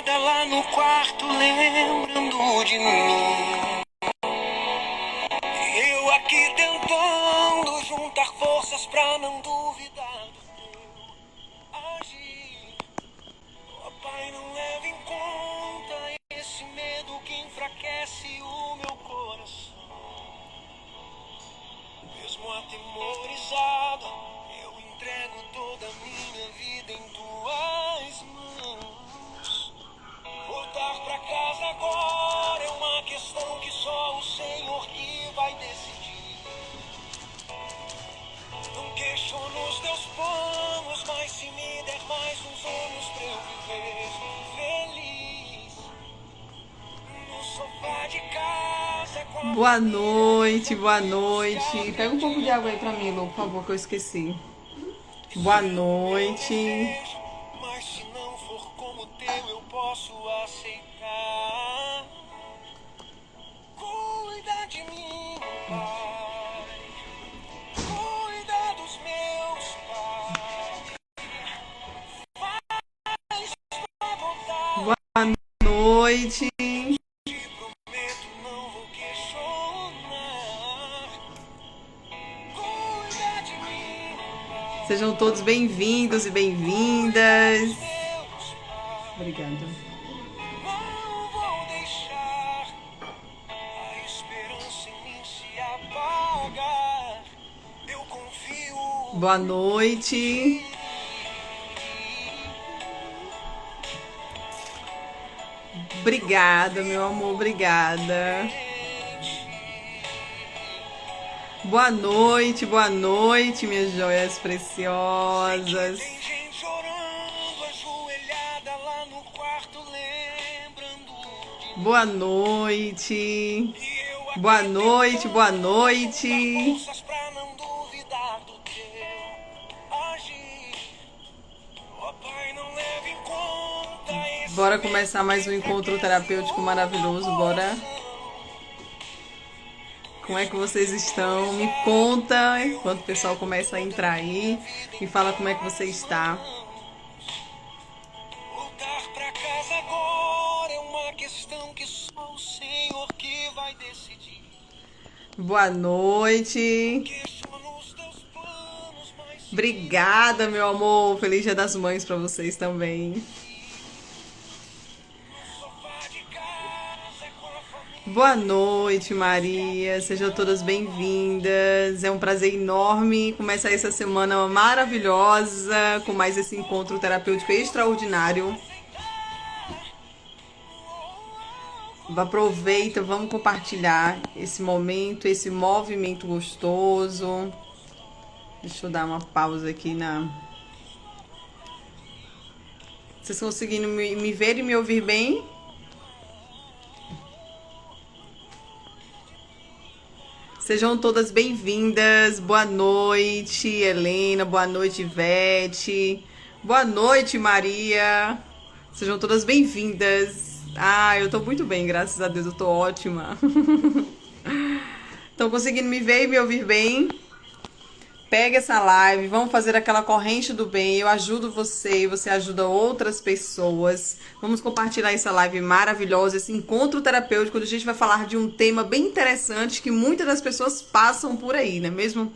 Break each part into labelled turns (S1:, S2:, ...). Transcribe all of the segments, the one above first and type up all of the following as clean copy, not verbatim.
S1: olhada lá no quarto, lembrando de mim. Eu aqui tentando juntar forças pra não duvidar do teu agir. Ó Pai, não leva em conta esse medo que enfraquece o meu coração. Mesmo atemorizado, eu entrego toda a minha vida em tuas mãos. Voltar pra casa agora é uma questão que só o Senhor que vai decidir. Não questiono os teus planos, mas se me der mais uns anos pra eu viver feliz no sofá de casa com a
S2: Boa noite, boa noite. Pega um pouco de água aí pra mim, Lu, por favor, que eu esqueci. Boa noite.
S1: Mas se não for como o teu, eu posso aceitar. Cuida de mim, Pai. Cuida dos meus pais. Faz tua vontade.
S2: Boa noite.
S1: Te prometo, não vou questionar. Cuida de mim, Pai.
S2: Sejam todos bem-vindos e bem-vindas.
S1: Meus pais.
S2: Obrigada.
S1: Não vou deixar a esperança em mim se apagar. Eu confio.
S2: Boa noite. Obrigada, meu amor, obrigada. Boa noite, minhas joias preciosas.
S1: Tem gente orando, ajoelhada lá no quarto, lembrando de
S2: Boa noite.
S1: E eu
S2: Boa
S1: aqui
S2: noite,
S1: tentando
S2: boa
S1: juntar
S2: noite.
S1: forças pra não duvidar do teu agir. Ó Pai, não leve em conta esse
S2: Bora começar mais um encontro terapêutico maravilhoso, bora. Como é que vocês estão? Me conta enquanto o pessoal começa a entrar aí. Me fala como é que você está.
S1: Voltar pra casa agora é uma questão que só o Senhor que vai decidir.
S2: Boa noite.
S1: Questiono os teus planos, mas se
S2: Obrigada, meu amor. Feliz Dia das Mães pra vocês também.
S1: no sofá de casa com a família.
S2: Boa noite, Maria. Sejam todas bem-vindas. É um prazer enorme começar essa semana maravilhosa com mais esse encontro terapêutico extraordinário. Aproveita, vamos compartilhar esse momento, esse movimento gostoso. Deixa eu dar uma pausa aqui na... Vocês conseguindo me ver e me ouvir bem? Sejam todas bem-vindas. Boa noite, Helena. Boa noite, Ivete. Boa noite, Maria. Sejam todas bem-vindas. Ah, eu tô muito bem, graças a Deus, eu tô ótima. Estão conseguindo me ver e me ouvir bem? Pega essa live, vamos fazer aquela corrente do bem. Eu ajudo você e você ajuda outras pessoas. Vamos compartilhar essa live maravilhosa, esse encontro terapêutico, onde a gente vai falar de um tema bem interessante que muitas das pessoas passam por aí, não é mesmo?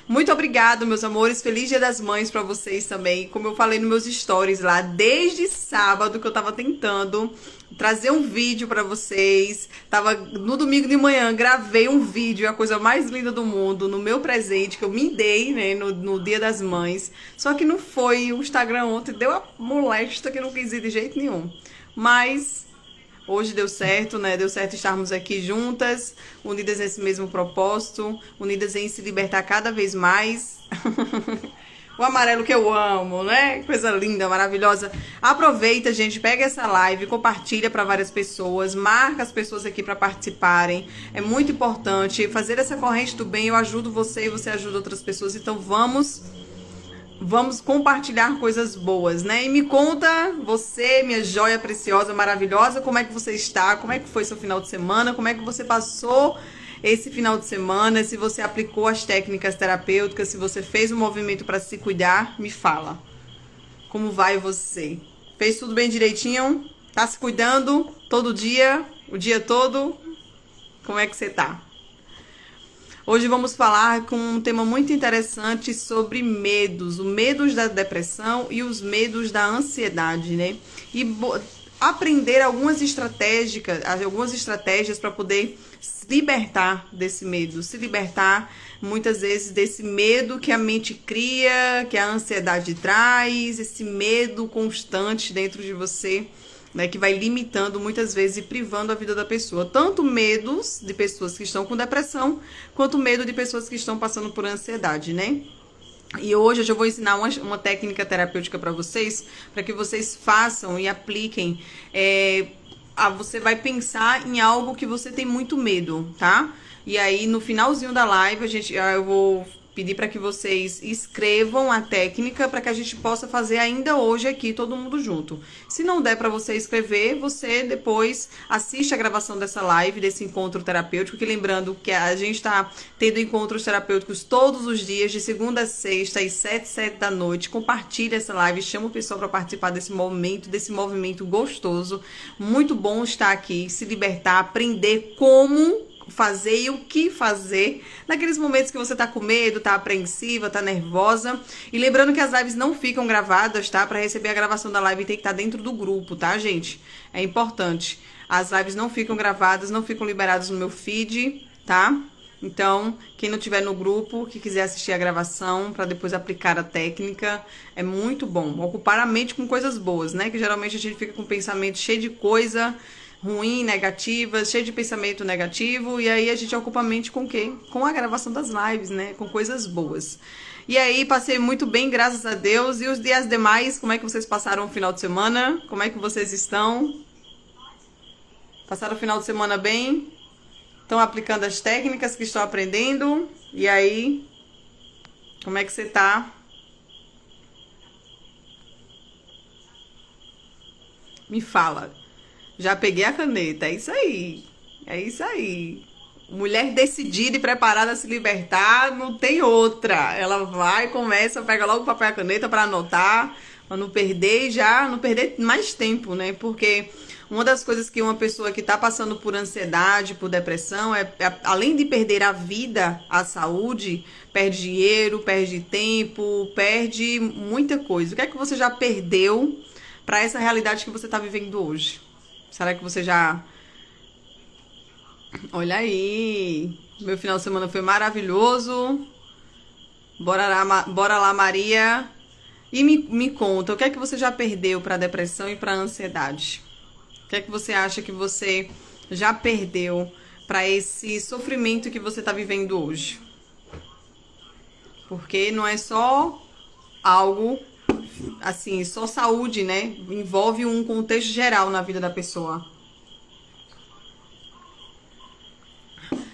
S2: Muito obrigada, meus amores. Feliz Dia das Mães pra vocês também. Como eu falei nos meus stories lá, desde sábado que eu tava tentando trazer um vídeo pra vocês. Tava no domingo de manhã, gravei um vídeo, a coisa mais linda do mundo, no meu presente que eu me dei, né, no Dia das Mães. Só que não foi, o Instagram ontem deu a molesta que eu não quis ir de jeito nenhum. Mas hoje deu certo, né? Deu certo estarmos aqui juntas, unidas nesse mesmo propósito, unidas em se libertar cada vez mais. O amarelo que eu amo, né? Coisa linda, maravilhosa. Aproveita, gente, pega essa live, compartilha para várias pessoas, marca as pessoas aqui para participarem. É muito importante fazer essa corrente do bem. Eu ajudo você e você ajuda outras pessoas. Então vamos compartilhar coisas boas, né? E me conta, você, minha joia preciosa, maravilhosa, como é que você está? Como é que foi seu final de semana? Como é que você passou esse final de semana? Se você aplicou as técnicas terapêuticas, se você fez um movimento para se cuidar, me fala. Como vai você? Fez tudo bem direitinho? Tá se cuidando todo dia, o dia todo? Como é que você tá? Hoje vamos falar com um tema muito interessante sobre medos, os medos da depressão e os medos da ansiedade, né? E aprender algumas estratégias para poder se libertar desse medo, se libertar muitas vezes desse medo que a mente cria, que a ansiedade traz, esse medo constante dentro de você, né, que vai limitando muitas vezes e privando a vida da pessoa. Tanto medos de pessoas que estão com depressão, quanto medo de pessoas que estão passando por ansiedade, né? E hoje eu vou ensinar uma técnica terapêutica para vocês, para que vocês façam e apliquem. Você vai pensar em algo que você tem muito medo, tá? E aí no finalzinho da live eu vou pedir para que vocês escrevam a técnica para que a gente possa fazer ainda hoje aqui todo mundo junto. Se não der para você escrever, você depois assiste a gravação dessa live, desse encontro terapêutico, que lembrando que a gente está tendo encontros terapêuticos todos os dias, de segunda a sexta, às 7 da noite. Compartilha essa live, chama o pessoal para participar desse momento, desse movimento gostoso. Muito bom estar aqui, se libertar, aprender como fazer e o que fazer naqueles momentos que você tá com medo, tá apreensiva, tá nervosa. E lembrando que as lives não ficam gravadas, tá? Para receber a gravação da live tem que estar dentro do grupo, tá, gente? É importante. As lives não ficam gravadas, não ficam liberadas no meu feed, tá? Então, quem não tiver no grupo, que quiser assistir a gravação para depois aplicar a técnica, é muito bom. Ocupar a mente com coisas boas, né? Que geralmente a gente fica com o pensamento cheio de coisa ruim, negativa, cheio de pensamento negativo, e aí a gente ocupa a mente com o quê? Com a gravação das lives, né? Com coisas boas. E aí, passei muito bem, graças a Deus. E os dias demais, como é que vocês passaram o final de semana? Como é que vocês estão? Passaram o final de semana bem? Estão aplicando as técnicas que estão aprendendo? E aí, como é que você tá? Me fala. Já peguei a caneta, é isso aí. É isso aí. Mulher decidida e preparada a se libertar, não tem outra. Ela vai, começa, pega logo o papel e a caneta para anotar, para não perder não perder mais tempo, né? Porque uma das coisas que uma pessoa que está passando por ansiedade, por depressão, além de perder a vida, a saúde, perde dinheiro, perde tempo, perde muita coisa. O que é que você já perdeu para essa realidade que você está vivendo hoje? Será que você já... Olha aí, meu final de semana foi maravilhoso. Bora lá, Maria. E me conta, o que é que você já perdeu para depressão e para ansiedade? O que é que você acha que você já perdeu para esse sofrimento que você está vivendo hoje? Porque não é só algo assim, só saúde, né? Envolve um contexto geral na vida da pessoa.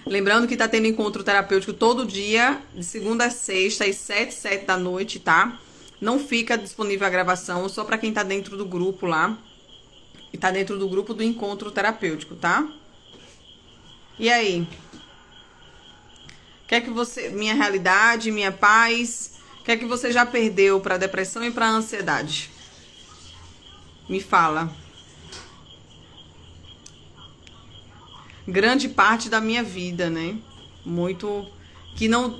S2: Lembrando que tá tendo encontro terapêutico todo dia, de segunda a sexta, às 7 da noite, tá? Não fica disponível a gravação, só para quem tá dentro do grupo lá. E tá dentro do grupo do encontro terapêutico, tá? E aí? O que é que você... Minha realidade, minha paz... O que é que você já perdeu para depressão e para ansiedade? Me fala. Grande parte da minha vida, né?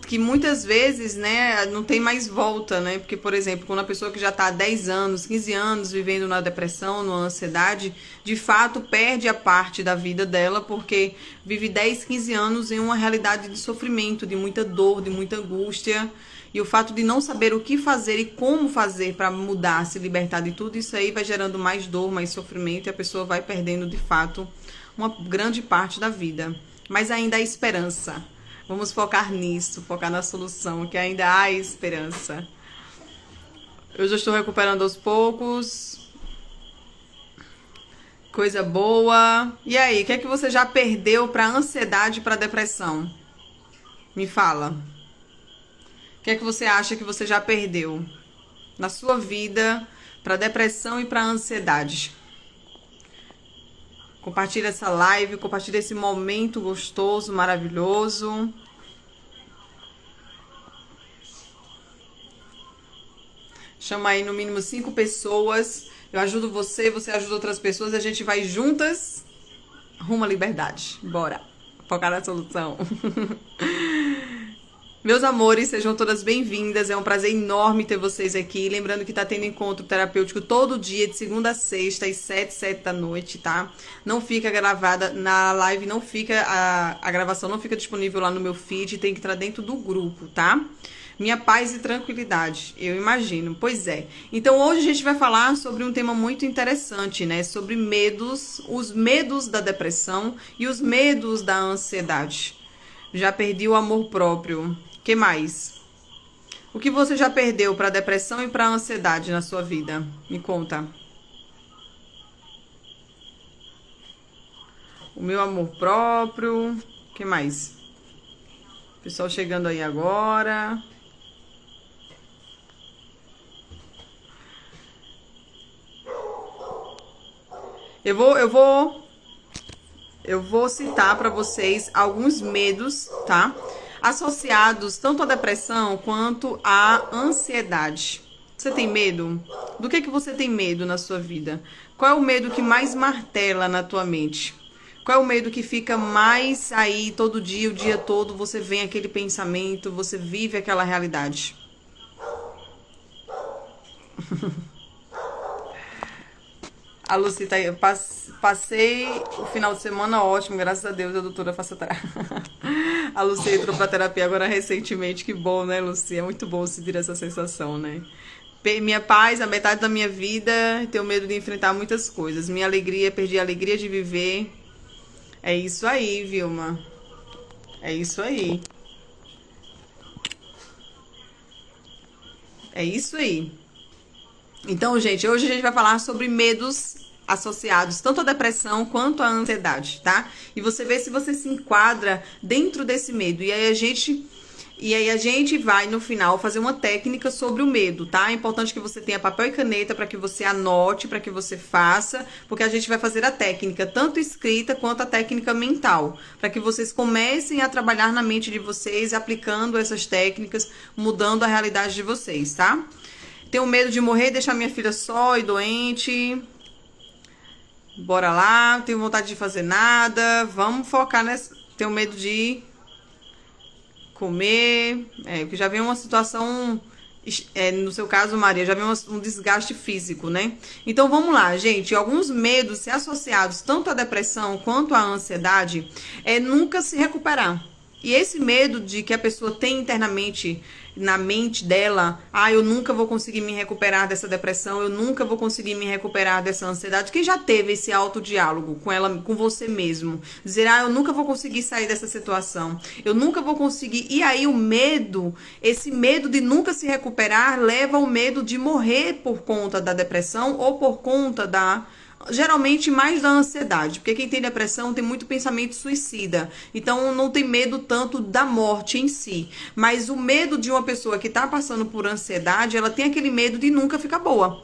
S2: Que muitas vezes, né, não tem mais volta, né? Porque, por exemplo, quando a pessoa que já está há 10 anos, 15 anos vivendo na depressão, na ansiedade, de fato perde a parte da vida dela, porque vive 10, 15 anos em uma realidade de sofrimento, de muita dor, de muita angústia. E o fato de não saber o que fazer e como fazer para mudar, se libertar de tudo isso aí vai gerando mais dor, mais sofrimento, e a pessoa vai perdendo de fato uma grande parte da vida. Mas ainda há esperança. Vamos focar nisso, focar na solução, que ainda há esperança. Eu já estou recuperando aos poucos. Coisa boa. E aí, o que é que você já perdeu para ansiedade e para depressão? Me fala. O que é que você acha que você já perdeu na sua vida para depressão e para ansiedade? Compartilha essa live, compartilha esse momento gostoso, maravilhoso. Chama aí no mínimo 5 pessoas. Eu ajudo você, você ajuda outras pessoas, a gente vai juntas rumo à liberdade. Bora focar na solução. Meus amores, sejam todas bem-vindas. É um prazer enorme ter vocês aqui. Lembrando que tá tendo encontro terapêutico todo dia, de segunda a sexta, às 7 da noite, tá? Não fica gravada na live, não fica a gravação não fica disponível lá no meu feed, tem que estar dentro do grupo, tá? Minha paz e tranquilidade, eu imagino. Pois é. Então hoje a gente vai falar sobre um tema muito interessante, né? Sobre medos, os medos da depressão e os medos da ansiedade. Já perdi o amor próprio. Que mais? O que você já perdeu para a depressão e para a ansiedade na sua vida? Me conta. O meu amor próprio. Que mais? Pessoal chegando aí agora. Eu vou citar para vocês alguns medos, tá? Associados tanto à depressão quanto à ansiedade. Você tem medo? Do que você tem medo na sua vida? Qual é o medo que mais martela na tua mente? Qual é o medo que fica mais aí todo dia, o dia todo, você vem aquele pensamento, você vive aquela realidade? A Lucy tá aí. Passei o final de semana ótimo, graças a Deus, a doutora faça terapia. A Lucy entrou pra terapia agora recentemente, que bom, né, Lucy? É muito bom sentir essa sensação, né? Minha paz, a metade da minha vida, tenho medo de enfrentar muitas coisas. Minha alegria, perdi a alegria de viver. É isso aí, Vilma. É isso aí. É isso aí. Então, gente, hoje a gente vai falar sobre medos associados tanto à depressão quanto à ansiedade, tá? E você vê se você se enquadra dentro desse medo. E aí a gente vai, no final, fazer uma técnica sobre o medo, tá? É importante que você tenha papel e caneta para que você anote, para que você faça, porque a gente vai fazer a técnica, tanto escrita quanto a técnica mental, para que vocês comecem a trabalhar na mente de vocês, aplicando essas técnicas, mudando a realidade de vocês, tá? Tenho medo de morrer e deixar minha filha só e doente. Bora lá. Tenho vontade de fazer nada. Vamos focar nessa. Tenho medo de comer. Porque já vem uma situação. No seu caso, Maria, já vem um desgaste físico, né? Então vamos lá, gente. Alguns medos se associados tanto à depressão quanto à ansiedade é nunca se recuperar. E esse medo de que a pessoa tem internamente na mente dela, eu nunca vou conseguir me recuperar dessa depressão, eu nunca vou conseguir me recuperar dessa ansiedade. Quem já teve esse autodiálogo com ela, com você mesmo? Dizer, eu nunca vou conseguir sair dessa situação, eu nunca vou conseguir. E aí o medo, esse medo de nunca se recuperar, leva ao medo de morrer por conta da depressão ou por conta geralmente mais da ansiedade, porque quem tem depressão tem muito pensamento suicida, então não tem medo tanto da morte em si, mas o medo de uma pessoa que está passando por ansiedade, ela tem aquele medo de nunca ficar boa.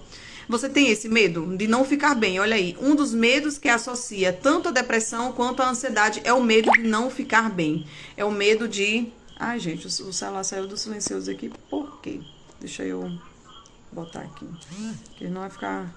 S2: Você tem esse medo de não ficar bem? Olha aí, um dos medos que associa tanto a depressão quanto a ansiedade é o medo de não ficar bem, é o medo de... Ai, gente, o celular saiu do silencioso aqui, por quê? Deixa eu botar aqui, que não vai ficar...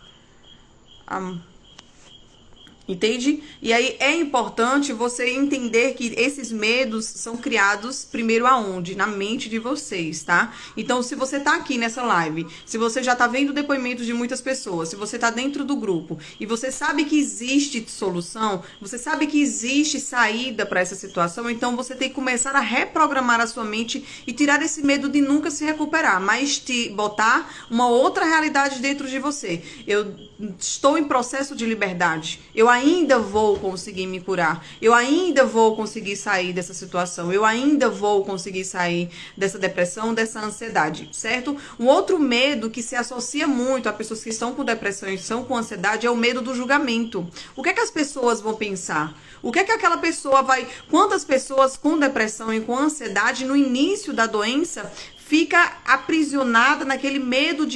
S2: Entende? E aí é importante você entender que esses medos são criados primeiro aonde? Na mente de vocês, tá? Então, se você tá aqui nessa live, se você já tá vendo depoimentos de muitas pessoas, se você tá dentro do grupo e você sabe que existe solução, você sabe que existe saída para essa situação, então você tem que começar a reprogramar a sua mente e tirar esse medo de nunca se recuperar, mas te botar uma outra realidade dentro de você. Eu estou em processo de liberdade. Eu ainda vou conseguir me curar. Eu ainda vou conseguir sair dessa situação. Eu ainda vou conseguir sair dessa depressão, dessa ansiedade, certo? Um outro medo que se associa muito a pessoas que estão com depressão e estão com ansiedade é o medo do julgamento. O que é que as pessoas vão pensar? O que é que aquela pessoa vai... Quantas pessoas com depressão e com ansiedade no início da doença fica aprisionada naquele medo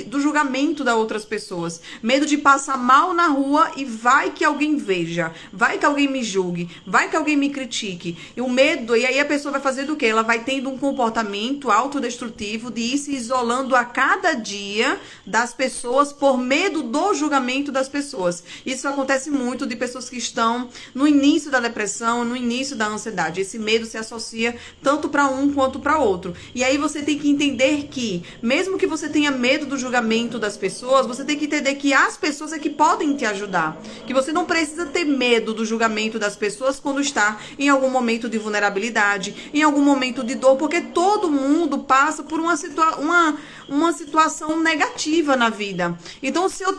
S2: do julgamento das outras pessoas. Medo de passar mal na rua e vai que alguém veja, vai que alguém me julgue, vai que alguém me critique. E o medo, e aí a pessoa vai fazer do quê? Ela vai tendo um comportamento autodestrutivo de ir se isolando a cada dia das pessoas por medo do julgamento das pessoas. Isso acontece muito de pessoas que estão no início da depressão, no início da ansiedade. Esse medo se associa tanto para um quanto para outro. E aí você tem que entender que, mesmo que você tenha medo do julgamento das pessoas, você tem que entender que as pessoas é que podem te ajudar. Que você não precisa ter medo do julgamento das pessoas quando está em algum momento de vulnerabilidade, em algum momento de dor, porque todo mundo passa por uma situação negativa na vida. Então, se eu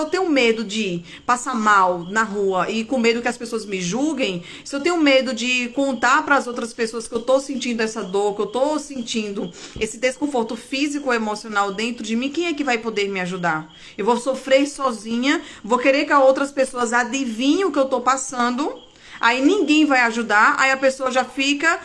S2: tenho medo de passar mal na rua e com medo que as pessoas me julguem, se eu tenho medo de contar para as outras pessoas que eu tô sentindo essa dor, que eu tô sentindo esse desconforto físico ou emocional dentro de mim, quem é que vai poder me ajudar? Eu vou sofrer sozinha, vou querer que as outras pessoas adivinhem o que eu tô passando. Aí ninguém vai ajudar, aí a pessoa já fica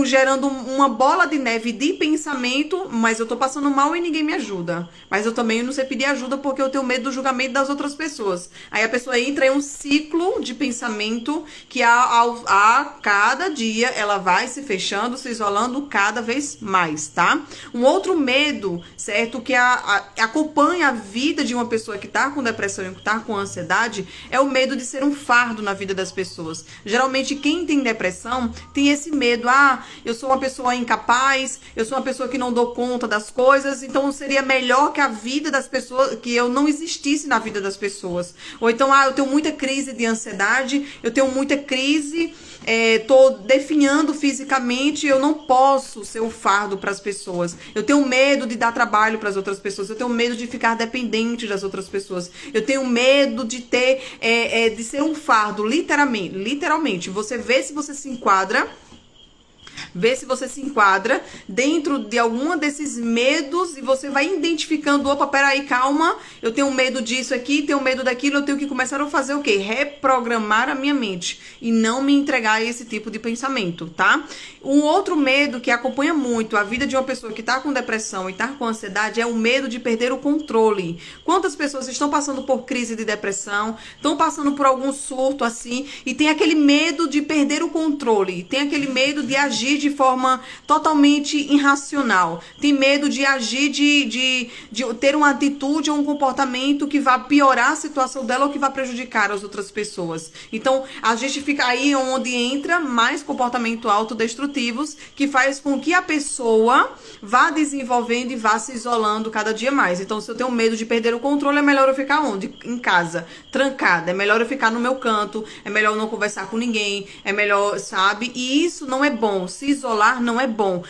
S2: gerando uma bola de neve de pensamento, mas eu tô passando mal e ninguém me ajuda. Mas eu também não sei pedir ajuda porque eu tenho medo do julgamento das outras pessoas. Aí a pessoa entra em um ciclo de pensamento que a cada dia ela vai se fechando, se isolando cada vez mais, tá? Um outro medo, certo, que acompanha a vida de uma pessoa que tá com depressão e que tá com ansiedade, é o medo de ser um fardo na vida das pessoas. Geralmente quem tem depressão tem esse medo, eu sou uma pessoa incapaz, eu sou uma pessoa que não dou conta das coisas, então seria melhor que a vida das pessoas, que eu não existisse na vida das pessoas. Ou então, eu tenho muita crise de ansiedade, eu tenho muita crise, tô definhando fisicamente, eu não posso ser um fardo para as pessoas. Eu tenho medo de dar trabalho para as outras pessoas, eu tenho medo de ficar dependente das outras pessoas. Eu tenho medo de de ser um fardo, literalmente. Você vê se você se enquadra. Vê se você se enquadra dentro de algum desses medos e você vai identificando, opa, peraí, calma, eu tenho medo disso aqui, tenho medo daquilo, eu tenho que começar a fazer o quê? Reprogramar a minha mente e não me entregar a esse tipo de pensamento, tá? Um outro medo que acompanha muito a vida de uma pessoa que tá com depressão e tá com ansiedade é o medo de perder o controle. Quantas pessoas estão passando por crise de depressão, estão passando por algum surto assim e tem aquele medo de perder o controle, tem aquele medo de agir de forma totalmente irracional, tem medo de agir, de ter uma atitude ou um comportamento que vá piorar a situação dela ou que vá prejudicar as outras pessoas. Então, a gente fica aí onde entra mais comportamento autodestrutivos, que faz com que a pessoa vá desenvolvendo e vá se isolando cada dia mais. Então, se eu tenho medo de perder o controle, é melhor eu ficar onde? Em casa, trancada. É melhor eu ficar no meu canto, é melhor eu não conversar com ninguém, é melhor, sabe? E isso não é bom. Se isolar não é bom.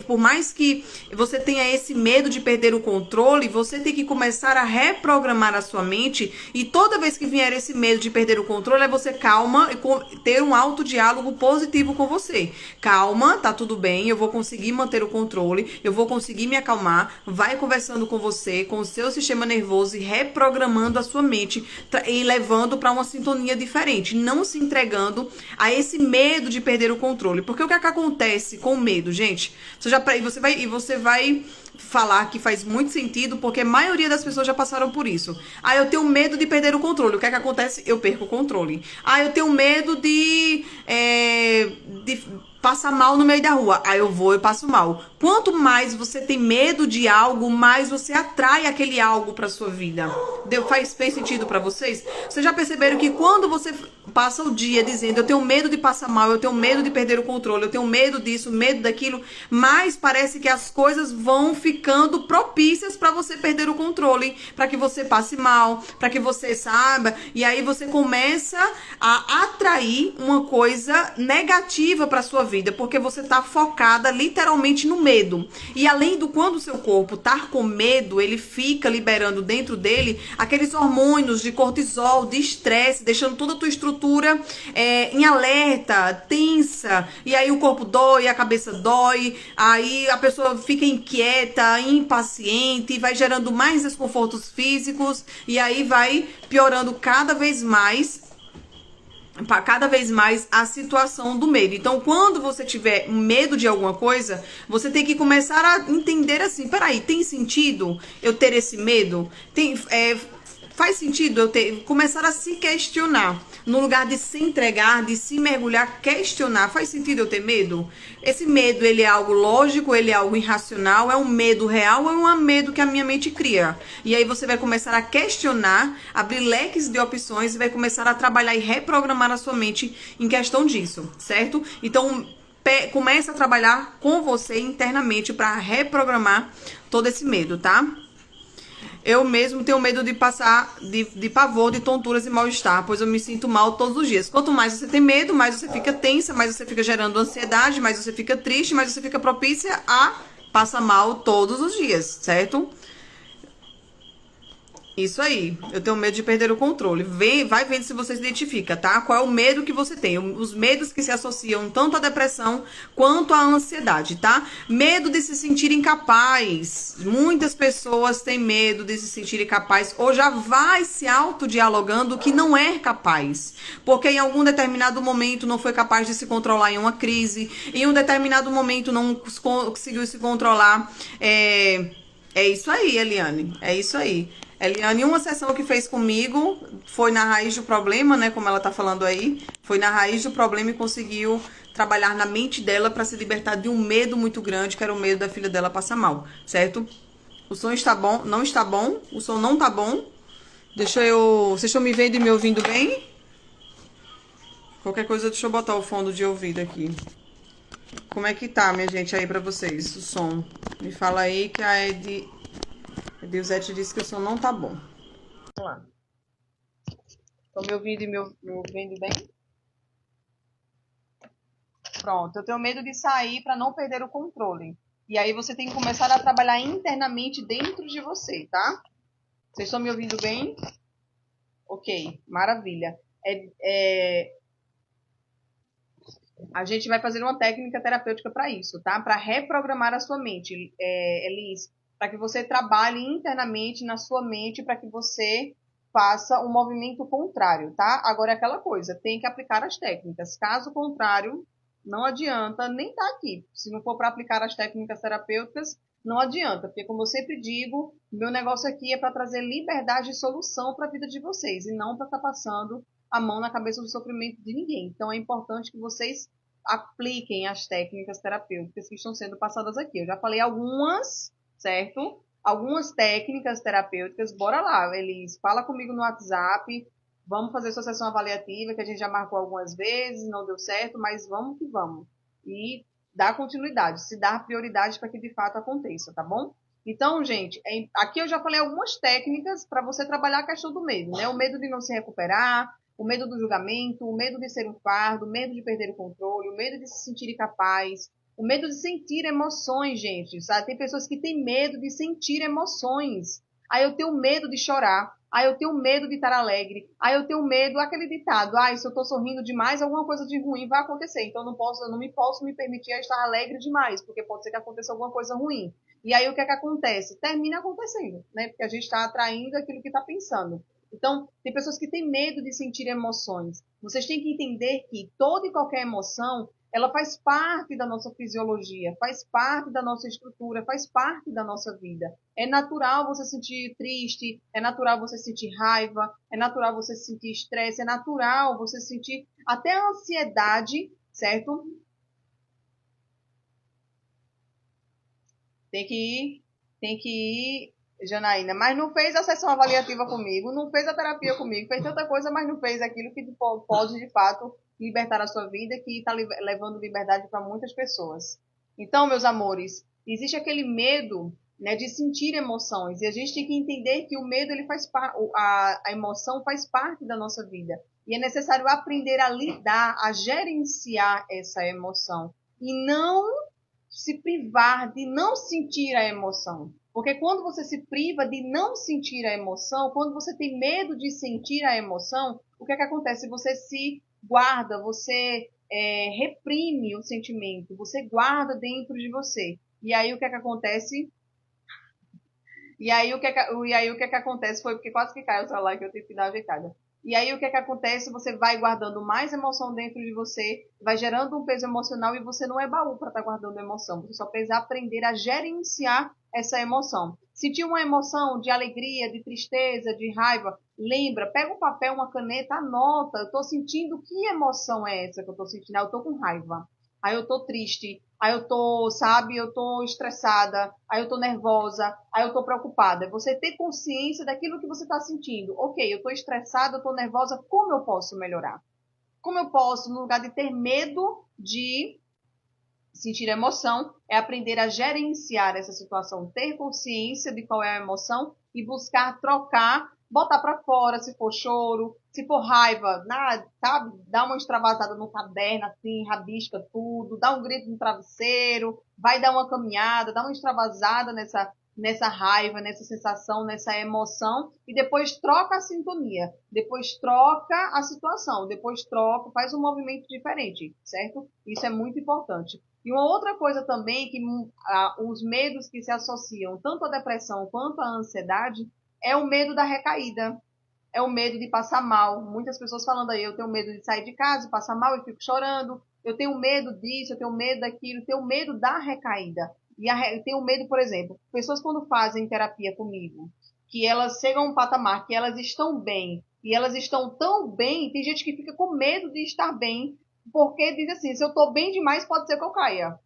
S2: Por mais que você tenha esse medo de perder o controle, você tem que começar a reprogramar a sua mente e toda vez que vier esse medo de perder o controle, é você calma e ter um autodiálogo positivo com você. Calma, tá tudo bem, eu vou conseguir manter o controle, eu vou conseguir me acalmar. Vai conversando com você, com o seu sistema nervoso e reprogramando a sua mente e levando para uma sintonia diferente, não se entregando a esse medo de perder o controle. Porque o que acontece com o medo, gente? Você vai falar que faz muito sentido, porque a maioria das pessoas já passaram por isso. Eu tenho medo de perder o controle. O que é que acontece? Eu perco o controle. Eu tenho medo de passar mal no meio da rua. Eu vou e passo mal. Quanto mais você tem medo de algo, mais você atrai aquele algo para sua vida. Faz sentido para vocês? Vocês já perceberam que quando você passa o dia dizendo eu tenho medo de passar mal, eu tenho medo de perder o controle, eu tenho medo disso, medo daquilo, mais parece que as coisas vão ficando propícias para você perder o controle, para que você passe mal, para que você saiba, e aí você começa a atrair uma coisa negativa para sua vida, porque você tá focada literalmente no medo. E além do quando o seu corpo tá com medo, ele fica liberando dentro dele aqueles hormônios de cortisol, de estresse, deixando toda a tua estrutura em alerta, tensa, e aí o corpo dói, a cabeça dói, aí a pessoa fica inquieta, impaciente, vai gerando mais desconfortos físicos, e aí vai piorando cada vez mais cada vez mais a situação do medo. Então, quando você tiver medo de alguma coisa, você tem que começar a entender assim, peraí, tem sentido eu ter esse medo? Faz sentido eu começar a se questionar, no lugar de se entregar, de se mergulhar, questionar, faz sentido eu ter medo? Esse medo, ele é algo lógico, ele é algo irracional, é um medo real ou é um medo que a minha mente cria? E aí você vai começar a questionar, abrir leques de opções e vai começar a trabalhar e reprogramar a sua mente em questão disso, certo? Então, comece a trabalhar com você internamente para reprogramar todo esse medo, tá? Eu mesmo tenho medo de passar de pavor, de tonturas e mal-estar, pois eu me sinto mal todos os dias. Quanto mais você tem medo, mais você fica tensa, mais você fica gerando ansiedade, mais você fica triste, mais você fica propícia a passar mal todos os dias, certo? Isso aí. Eu tenho medo de perder o controle. Vai vendo se você se identifica, tá? Qual é o medo que você tem? Os medos que se associam tanto à depressão quanto à ansiedade, tá? Medo de se sentir incapaz. Muitas pessoas têm medo de se sentir incapaz ou já vai se autodialogando que não é capaz. Porque em algum determinado momento não foi capaz de se controlar em uma crise. Em um determinado momento não conseguiu se controlar. É isso aí, Eliane. É isso aí. Eliane, uma sessão que fez comigo foi na raiz do problema, né? Como ela tá falando aí. Foi na raiz do problema e conseguiu trabalhar na mente dela para se libertar de um medo muito grande, que era o medo da filha dela passar mal, certo? O som está bom? Não está bom? O som não tá bom? Vocês estão me vendo e me ouvindo bem? Qualquer coisa, deixa eu botar o fone de ouvido aqui. Como é que tá, minha gente, aí pra vocês, o som? Me fala aí que a Edilzete disse que o som não tá bom. Vamos lá. Estão me ouvindo e me ouvindo bem? Pronto, eu tenho medo de sair para não perder o controle. E aí você tem que começar a trabalhar internamente dentro de você, tá? Vocês estão me ouvindo bem? Ok, maravilha. A gente vai fazer uma técnica terapêutica para isso, tá? Para reprogramar a sua mente, Elis, para que você trabalhe internamente na sua mente, para que você faça um movimento contrário, tá? Agora é aquela coisa, tem que aplicar as técnicas. Caso contrário, não adianta nem estar aqui. Se não for para aplicar as técnicas terapêuticas, não adianta, porque como eu sempre digo, meu negócio aqui é para trazer liberdade e solução para a vida de vocês, e não para estar passando a mão na cabeça do sofrimento de ninguém. Então é importante que vocês apliquem as técnicas terapêuticas que estão sendo passadas aqui. Eu já falei algumas, certo? Algumas técnicas terapêuticas. Bora lá, Elis, fala comigo no WhatsApp. Vamos fazer sua sessão avaliativa, que a gente já marcou algumas vezes, não deu certo, mas vamos que vamos. E dar continuidade, se dar prioridade para que de fato aconteça, tá bom? Então, gente, aqui eu já falei algumas técnicas para você trabalhar a questão do medo, né? O medo de não se recuperar, o medo do julgamento, o medo de ser um fardo, o medo de perder o controle, o medo de se sentir incapaz, o medo de sentir emoções, gente, sabe? Tem pessoas que têm medo de sentir emoções. Aí eu tenho medo de chorar, aí eu tenho medo de estar alegre, aí eu tenho medo, aquele ditado, se eu tô sorrindo demais, alguma coisa de ruim vai acontecer, então eu não posso me permitir a estar alegre demais, porque pode ser que aconteça alguma coisa ruim. E aí o que é que acontece? Termina acontecendo, né? Porque a gente está atraindo aquilo que está pensando. Então, tem pessoas que têm medo de sentir emoções. Vocês têm que entender que toda e qualquer emoção, ela faz parte da nossa fisiologia, faz parte da nossa estrutura, faz parte da nossa vida. É natural você se sentir triste, é natural você sentir raiva, é natural você sentir estresse, é natural você sentir até ansiedade, certo? Tem que ir, Janaína, mas não fez a sessão avaliativa comigo, não fez a terapia comigo, fez tanta coisa, mas não fez aquilo que pode, de fato, libertar a sua vida, que está levando liberdade para muitas pessoas. Então, meus amores, existe aquele medo, né, de sentir emoções, e a gente tem que entender que o medo, ele faz a emoção faz parte da nossa vida, e é necessário aprender a lidar, a gerenciar essa emoção, e não se privar de não sentir a emoção. Porque quando você se priva de não sentir a emoção, quando você tem medo de sentir a emoção, o que é que acontece? Você se guarda, você reprime o sentimento, você guarda dentro de você. E aí o que é que acontece? E aí o que é que acontece foi porque quase que caiu o celular que eu tive que dar uma ajeitada. E aí o que é que acontece? Você vai guardando mais emoção dentro de você, vai gerando um peso emocional e você não é baú para estar guardando emoção. Você só precisa aprender a gerenciar essa emoção. Sentir uma emoção de alegria, de tristeza, de raiva, lembra, pega um papel, uma caneta, anota. Eu estou sentindo que emoção é essa que eu estou sentindo? Ah, eu estou com raiva. Aí eu tô triste, aí eu tô, sabe, eu tô estressada, aí eu tô nervosa, aí eu tô preocupada. É você ter consciência daquilo que você está sentindo. Ok, eu tô estressada, eu tô nervosa, como eu posso melhorar? Como eu posso, no lugar de ter medo de sentir emoção, é aprender a gerenciar essa situação, ter consciência de qual é a emoção e buscar trocar, botar para fora, se for choro, se for raiva, sabe? Dá uma extravasada no caderno, assim, rabisca tudo, dá um grito no travesseiro, vai dar uma caminhada, dá uma extravasada nessa raiva, nessa sensação, nessa emoção, e depois troca a sintonia, depois troca a situação, depois troca, faz um movimento diferente, certo? Isso é muito importante. E uma outra coisa também que os medos que se associam tanto à depressão quanto à ansiedade é o medo da recaída, é o medo de passar mal. Muitas pessoas falando aí, eu tenho medo de sair de casa, passar mal e fico chorando, eu tenho medo disso, eu tenho medo daquilo, eu tenho medo da recaída. Eu tenho medo, por exemplo, pessoas quando fazem terapia comigo, que elas chegam a um patamar que elas estão bem, e elas estão tão bem, tem gente que fica com medo de estar bem, porque diz assim, se eu estou bem demais, pode ser que eu caia.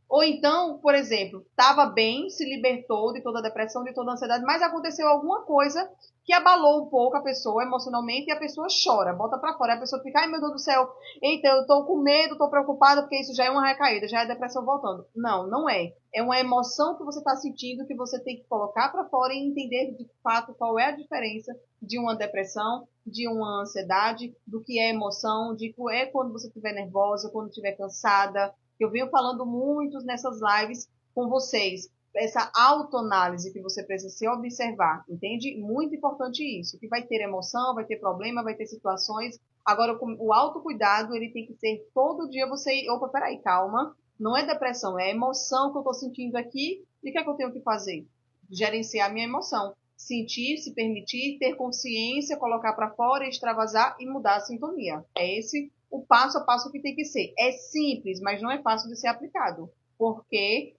S2: Ou então, por exemplo, estava bem, se libertou de toda a depressão, de toda a ansiedade, mas aconteceu alguma coisa que abalou um pouco a pessoa emocionalmente e a pessoa chora, bota pra fora. A pessoa fica, ai meu Deus do céu, eita, eu tô com medo, tô preocupada, porque isso já é uma recaída, já é depressão voltando. Não, não é. É uma emoção que você tá sentindo que você tem que colocar pra fora e entender de fato qual é a diferença de uma depressão, de uma ansiedade, do que é emoção, de que é quando você estiver nervosa, quando estiver cansada. Eu venho falando muito nessas lives com vocês, essa autoanálise que você precisa se observar, entende? Muito importante isso, que vai ter emoção, vai ter problema, vai ter situações. Agora, o autocuidado, ele tem que ser todo dia você, opa, peraí, calma, não é depressão, é emoção que eu estou sentindo aqui, e o que é que eu tenho que fazer? Gerenciar minha emoção. Sentir, se permitir, ter consciência, colocar para fora, extravasar e mudar a sintonia. É esse o passo a passo que tem que ser. É simples, mas não é fácil de ser aplicado, porque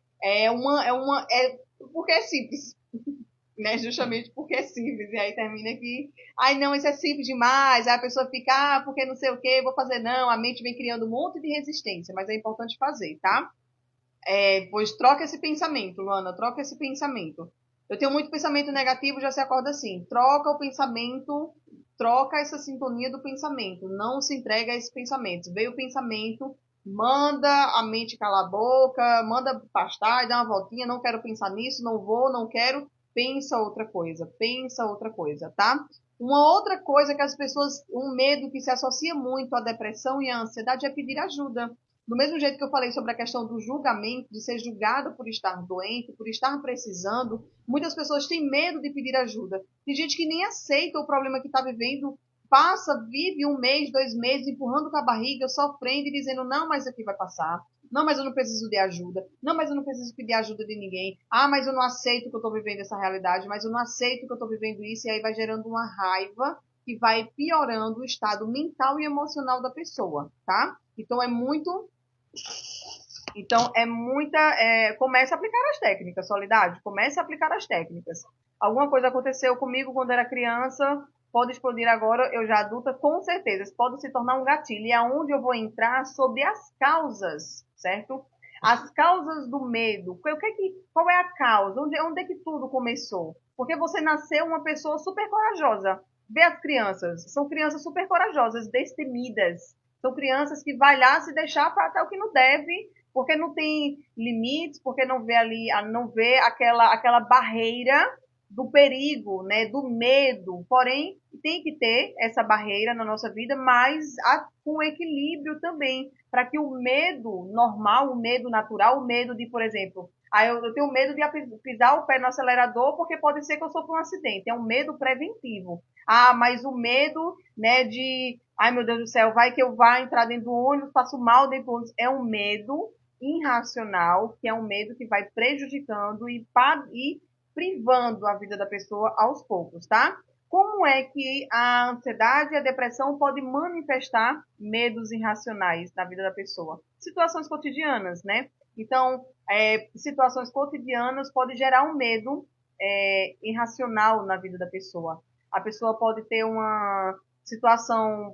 S2: porque é simples, né? Justamente porque é simples. E aí termina que, ai não, isso é simples demais. Aí a pessoa fica, porque não sei o que, vou fazer não. A mente vem criando um monte de resistência, mas é importante fazer, tá? Pois troca esse pensamento, Luana, troca esse pensamento. Eu tenho muito pensamento negativo, já se acorda assim. Troca o pensamento, troca essa sintonia do pensamento. Não se entrega a esse pensamento. Veio o pensamento, manda a mente calar a boca, manda pastar e dar uma voltinha. Não quero pensar nisso, não vou, não quero. Pensa outra coisa, tá? Uma outra coisa que as pessoas, um medo que se associa muito à depressão e à ansiedade é pedir ajuda. Do mesmo jeito que eu falei sobre a questão do julgamento, de ser julgado por estar doente, por estar precisando, muitas pessoas têm medo de pedir ajuda. Tem gente que nem aceita o problema que está vivendo, passa, vive um mês, 2 meses, empurrando com a barriga, sofrendo e dizendo, não, mas aqui vai passar. Não, mas eu não preciso de ajuda. Não, mas eu não preciso pedir ajuda de ninguém. Ah, mas eu não aceito que eu estou vivendo essa realidade. Mas eu não aceito que eu estou vivendo isso. E aí vai gerando uma raiva que vai piorando o estado mental e emocional da pessoa, tá? Então é muito comece a aplicar as técnicas, Soledade, comece a aplicar as técnicas. Alguma coisa aconteceu comigo quando era criança, pode explodir agora, eu já adulta, com certeza, isso pode se tornar um gatilho. E é onde eu vou entrar sobre as causas, certo? As causas do medo. Qual é a causa? Onde é que tudo começou? Porque você nasceu uma pessoa super corajosa. Vê as crianças, são crianças super corajosas, destemidas. São crianças que vai lá se deixar para até o que não deve, porque não tem limites, porque não vê ali, não vê aquela barreira do perigo, né, do medo. Porém, tem que ter essa barreira na nossa vida, mas com equilíbrio também, para que o medo normal, o medo natural, o medo de, por exemplo, eu tenho medo de pisar o pé no acelerador porque pode ser que eu sofra um acidente. É um medo preventivo. Mas o medo, né, de, ai meu Deus do céu, vai que eu vá entrar dentro do ônibus, passo mal dentro do ônibus, é um medo irracional, que é um medo que vai prejudicando e privando a vida da pessoa aos poucos, tá? Como é que a ansiedade e a depressão podem manifestar medos irracionais na vida da pessoa? Situações cotidianas, né? Então, situações cotidianas podem gerar um medo irracional na vida da pessoa. A pessoa pode ter uma situação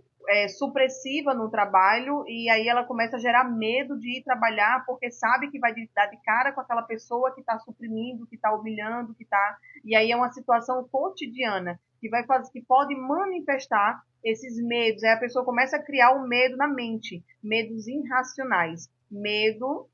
S2: supressiva no trabalho e aí ela começa a gerar medo de ir trabalhar porque sabe que vai dar de cara com aquela pessoa que está suprimindo, que está humilhando, que está... E aí é uma situação cotidiana que vai fazer, que pode manifestar esses medos. Aí a pessoa começa a criar um medo na mente, medos irracionais. Medo.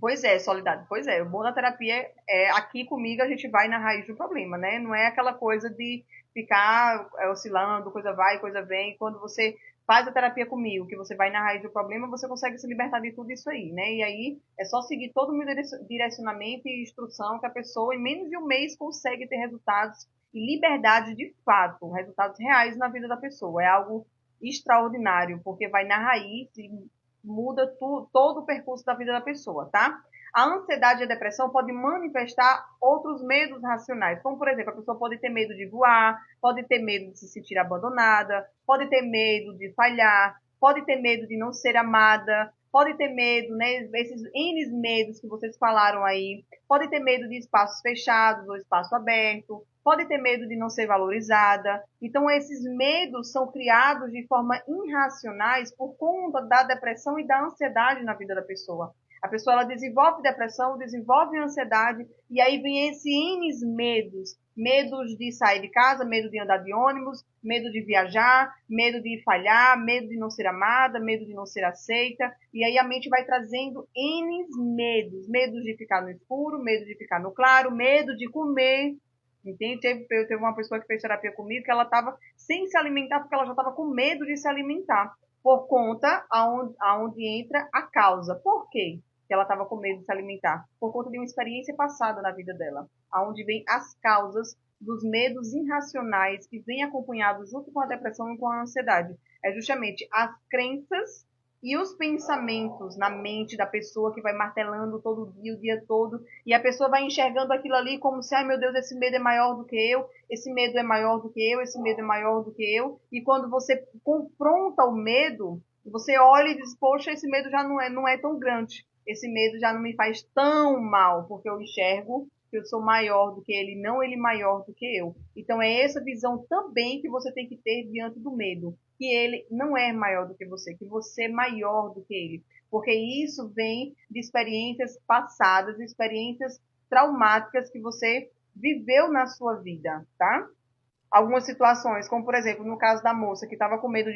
S2: Pois é, Soledade, pois é. O bom da terapia é aqui comigo a gente vai na raiz do problema, né? Não é aquela coisa de ficar oscilando, coisa vai, coisa vem. Quando você faz a terapia comigo, que você vai na raiz do problema, você consegue se libertar de tudo isso aí, né? E aí é só seguir todo o meu direcionamento e instrução que a pessoa, em menos de um mês, consegue ter resultados e liberdade de fato, resultados reais na vida da pessoa. É algo extraordinário, porque vai na raiz e muda todo o percurso da vida da pessoa, tá? A ansiedade e a depressão podem manifestar outros medos racionais, como, por exemplo, a pessoa pode ter medo de voar, pode ter medo de se sentir abandonada, pode ter medo de falhar, pode ter medo de não ser amada, pode ter medo, né, esses N medos que vocês falaram aí, pode ter medo de espaços fechados ou espaço aberto, pode ter medo de não ser valorizada. Então, esses medos são criados de forma irracionais por conta da depressão e da ansiedade na vida da pessoa. A pessoa ela desenvolve depressão, desenvolve ansiedade, e aí vem esses N medos. Medos de sair de casa, medo de andar de ônibus, medo de viajar, medo de falhar, medo de não ser amada, medo de não ser aceita. E aí a mente vai trazendo N medos. Medo de ficar no escuro, medo de ficar no claro, medo de comer. Entende? Teve uma pessoa que fez terapia comigo que ela estava sem se alimentar porque ela já estava com medo de se alimentar. Por conta aonde entra a causa. Por quê? Que ela estava com medo de se alimentar? Por conta de uma experiência passada na vida dela. Aonde vem as causas dos medos irracionais que vêm acompanhados junto com a depressão e com a ansiedade. É justamente as crenças e os pensamentos na mente da pessoa que vai martelando todo dia, o dia todo, e a pessoa vai enxergando aquilo ali como se, ai meu Deus, esse medo é maior do que eu, esse medo é maior do que eu, esse medo é maior do que eu, e quando você confronta o medo, você olha e diz, poxa, esse medo já não é tão grande, esse medo já não me faz tão mal, porque eu enxergo que eu sou maior do que ele, não ele maior do que eu. Então é essa visão também que você tem que ter diante do medo, que ele não é maior do que você é maior do que ele. Porque isso vem de experiências passadas, experiências traumáticas que você viveu na sua vida, tá? Algumas situações, como por exemplo, no caso da moça que estava com medo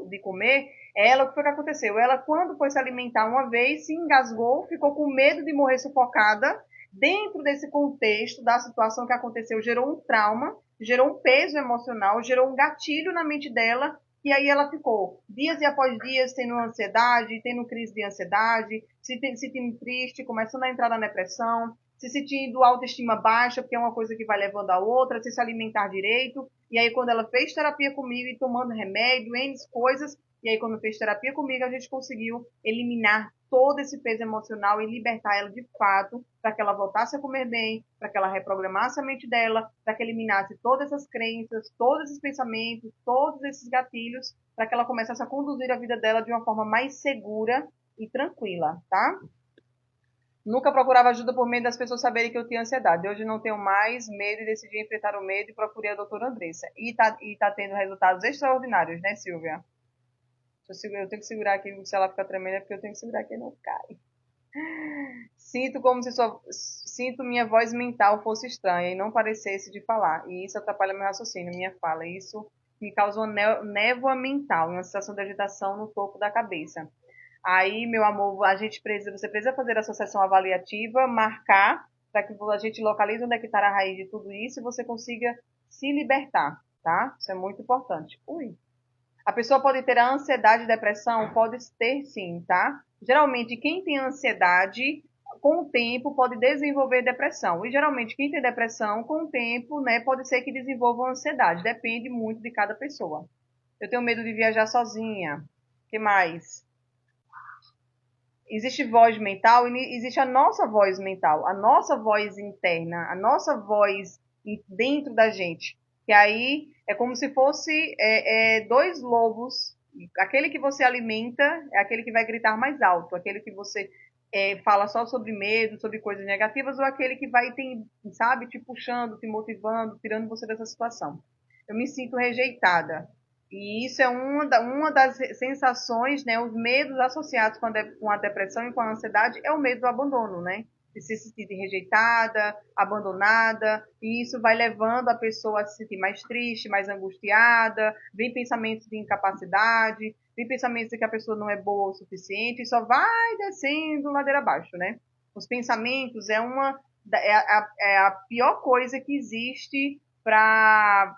S2: de comer, ela, o que foi que aconteceu? Ela, quando foi se alimentar uma vez, se engasgou, ficou com medo de morrer sufocada. Dentro desse contexto da situação que aconteceu, gerou um trauma, gerou um peso emocional, gerou um gatilho na mente dela, e aí ela ficou dias e após dias tendo ansiedade, tendo crise de ansiedade, se sentindo triste, começando a entrar na depressão, se sentindo autoestima baixa, porque é uma coisa que vai levando a outra, sem se alimentar direito. E aí, quando ela fez terapia comigo e tomando remédio, N coisas, e aí, quando fez terapia comigo, a gente conseguiu eliminar todo esse peso emocional e libertar ela de fato, para que ela voltasse a comer bem, para que ela reprogramasse a mente dela, para que eliminasse todas essas crenças, todos esses pensamentos, todos esses gatilhos, para que ela começasse a conduzir a vida dela de uma forma mais segura e tranquila, tá? Nunca procurava ajuda por medo das pessoas saberem que eu tinha ansiedade. Hoje não tenho mais medo e decidi enfrentar o medo e procurei a doutora Andressa. E tá tendo resultados extraordinários, né, Silvia? Eu tenho que segurar aqui, se ela ficar tremendo, é porque eu tenho que segurar aqui e não cai. Sinto minha voz mental fosse estranha e não parecesse de falar. E isso atrapalha meu raciocínio, minha fala. Isso me causa uma névoa mental, uma sensação de agitação no topo da cabeça. Aí, meu amor, você precisa fazer a sua sessão avaliativa, marcar, para que a gente localize onde é que está a raiz de tudo isso e você consiga se libertar, tá? Isso é muito importante. Ui. A pessoa pode ter a ansiedade e depressão? Pode ter sim, tá? Geralmente, quem tem ansiedade, com o tempo, pode desenvolver depressão. E geralmente, quem tem depressão, com o tempo, né, pode ser que desenvolva ansiedade. Depende muito de cada pessoa. Eu tenho medo de viajar sozinha. O que mais? Existe voz mental e existe a nossa voz mental, a nossa voz interna, a nossa voz dentro da gente. Que aí é como se fosse dois lobos. Aquele que você alimenta é aquele que vai gritar mais alto, aquele que você fala só sobre medo, sobre coisas negativas, ou aquele que vai, sabe, te puxando, te motivando, tirando você dessa situação. Eu me sinto rejeitada. E isso é uma das sensações, né? Os medos associados com a depressão e com a ansiedade é o medo do abandono, né? De se sentir rejeitada, abandonada, e isso vai levando a pessoa a se sentir mais triste, mais angustiada, vem pensamentos de incapacidade, vem pensamentos de que a pessoa não é boa o suficiente, e só vai descendo ladeira abaixo, né? Os pensamentos é a pior coisa que existe para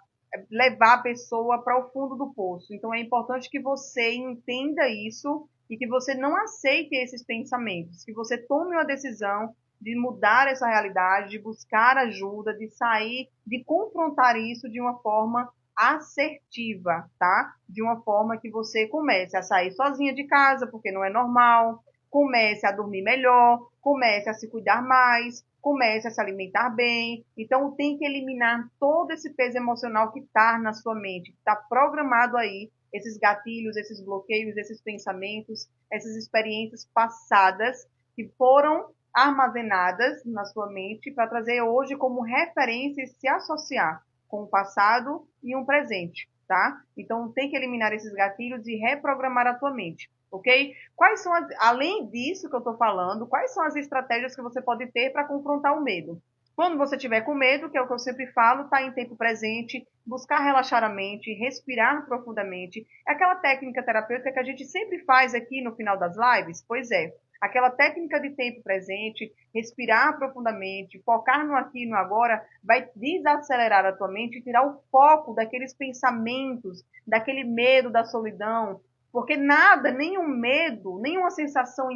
S2: levar a pessoa para o fundo do poço. Então é importante que você entenda isso e que você não aceite esses pensamentos, que você tome uma decisão de mudar essa realidade, de buscar ajuda, de sair, de confrontar isso de uma forma assertiva, tá? De uma forma que você comece a sair sozinha de casa, porque não é normal, comece a dormir melhor, comece a se cuidar mais, comece a se alimentar bem. Então, tem que eliminar todo esse peso emocional que está na sua mente, que está programado aí, esses gatilhos, esses bloqueios, esses pensamentos, essas experiências passadas que foram armazenadas na sua mente para trazer hoje como referência e se associar com o passado e um presente, tá? Então, tem que eliminar esses gatilhos e reprogramar a tua mente, ok? Quais são além disso que eu estou falando, quais são as estratégias que você pode ter para confrontar o medo? Quando você tiver com medo, que é o que eu sempre falo, tá em tempo presente, buscar relaxar a mente, respirar profundamente. É aquela técnica terapêutica que a gente sempre faz aqui no final das lives? Pois é. Aquela técnica de tempo presente, respirar profundamente, focar no aqui e no agora, vai desacelerar a tua mente e tirar o foco daqueles pensamentos, daquele medo da solidão, porque nada, nenhum medo, nenhuma sensação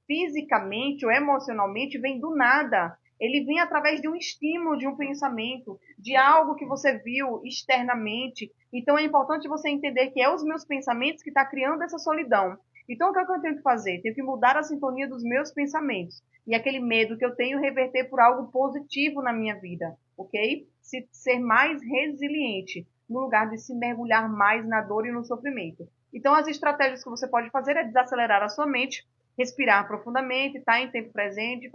S2: fisicamente ou emocionalmente vem do nada. Ele vem através de um estímulo, de um pensamento, de algo que você viu externamente. Então é importante você entender que é os meus pensamentos que está criando essa solidão. Então o que é que eu tenho que fazer? Tenho que mudar a sintonia dos meus pensamentos. E aquele medo que eu tenho reverter por algo positivo na minha vida, ok? Ser mais resiliente, no lugar de se mergulhar mais na dor e no sofrimento. Então, as estratégias que você pode fazer é desacelerar a sua mente, respirar profundamente, estar em tempo presente,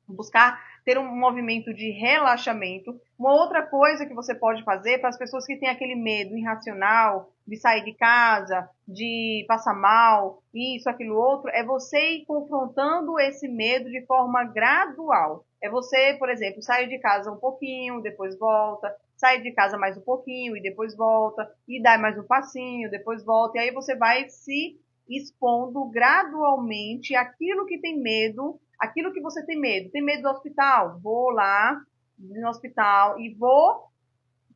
S2: buscar ter um movimento de relaxamento. Uma outra coisa que você pode fazer para as pessoas que têm aquele medo irracional de sair de casa, de passar mal, isso, aquilo, outro, é você ir confrontando esse medo de forma gradual. É você, por exemplo, sair de casa um pouquinho, depois volta, sair de casa mais um pouquinho e depois volta, e dá mais um passinho, depois volta, e aí você vai se expondo gradualmente aquilo que tem medo, aquilo que você tem medo. Tem medo do hospital? Vou lá no hospital e vou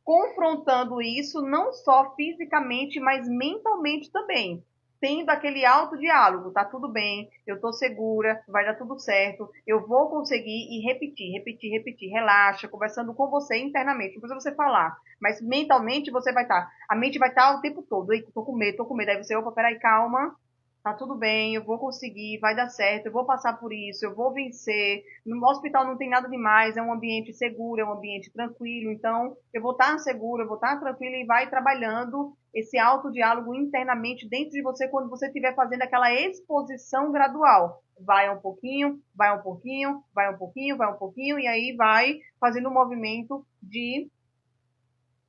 S2: confrontando isso não só fisicamente, mas mentalmente também. Tendo aquele autodiálogo, tá tudo bem, eu tô segura, vai dar tudo certo, eu vou conseguir e repetir, repetir, repetir, relaxa, conversando com você internamente, não precisa você falar, mas mentalmente você vai estar, a mente vai estar o tempo todo, ei, tô com medo, aí você, opa, peraí, calma, tá tudo bem, eu vou conseguir, vai dar certo, eu vou passar por isso, eu vou vencer. No hospital não tem nada demais, é um ambiente seguro, é um ambiente tranquilo, então eu vou estar segura, eu vou estar tranquila e vai trabalhando esse autodiálogo internamente dentro de você quando você estiver fazendo aquela exposição gradual. Vai um pouquinho, vai um pouquinho, vai um pouquinho, vai um pouquinho, e aí vai fazendo um movimento de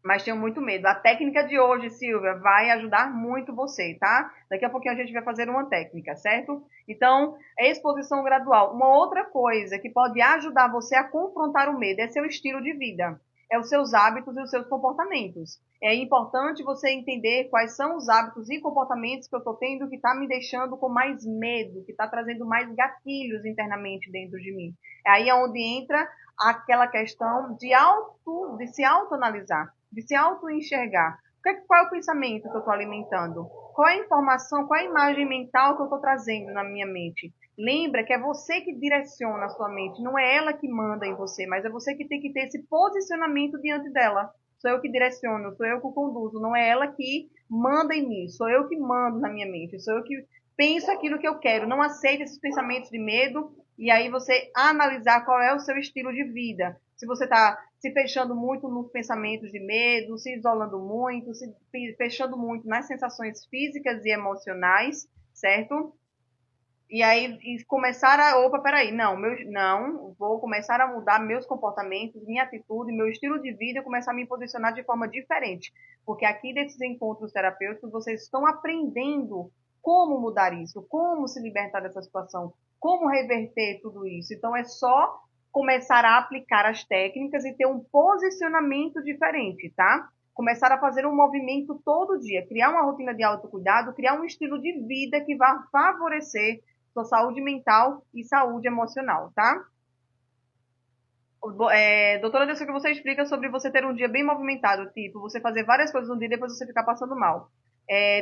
S2: mas tenho muito medo. A técnica de hoje, Silvia, vai ajudar muito você, tá? Daqui a pouquinho a gente vai fazer uma técnica, certo? Então, é exposição gradual. Uma outra coisa que pode ajudar você a confrontar o medo é seu estilo de vida, é os seus hábitos e os seus comportamentos. É importante você entender quais são os hábitos e comportamentos que eu estou tendo que está me deixando com mais medo, que está trazendo mais gatilhos internamente dentro de mim. Aí é onde entra aquela questão de se autoanalisar, de se auto-enxergar. Qual é o pensamento que eu estou alimentando? Qual é a informação, qual é a imagem mental que eu estou trazendo na minha mente? Lembra que é você que direciona a sua mente, não é ela que manda em você, mas é você que tem que ter esse posicionamento diante dela. Sou eu que direciono, sou eu que conduzo, não é ela que manda em mim, sou eu que mando na minha mente, sou eu que penso aquilo que eu quero. Não aceite esses pensamentos de medo e aí você analisar qual é o seu estilo de vida. se você está se fechando muito nos pensamentos de medo, se isolando muito, se fechando muito nas sensações físicas e emocionais, certo? E aí começar a, opa, peraí, não, vou começar a mudar meus comportamentos, minha atitude, meu estilo de vida, começar a me posicionar de forma diferente. Porque aqui desses encontros terapêuticos, vocês estão aprendendo como mudar isso, como se libertar dessa situação, como reverter tudo isso. Então é só começar a aplicar as técnicas e ter um posicionamento diferente, tá? Começar a fazer um movimento todo dia, criar uma rotina de autocuidado, criar um estilo de vida que vá favorecer sua saúde mental e saúde emocional, tá? Doutora, eu sei que você explica sobre você ter um dia bem movimentado, tipo, você fazer várias coisas no dia e depois você ficar passando mal.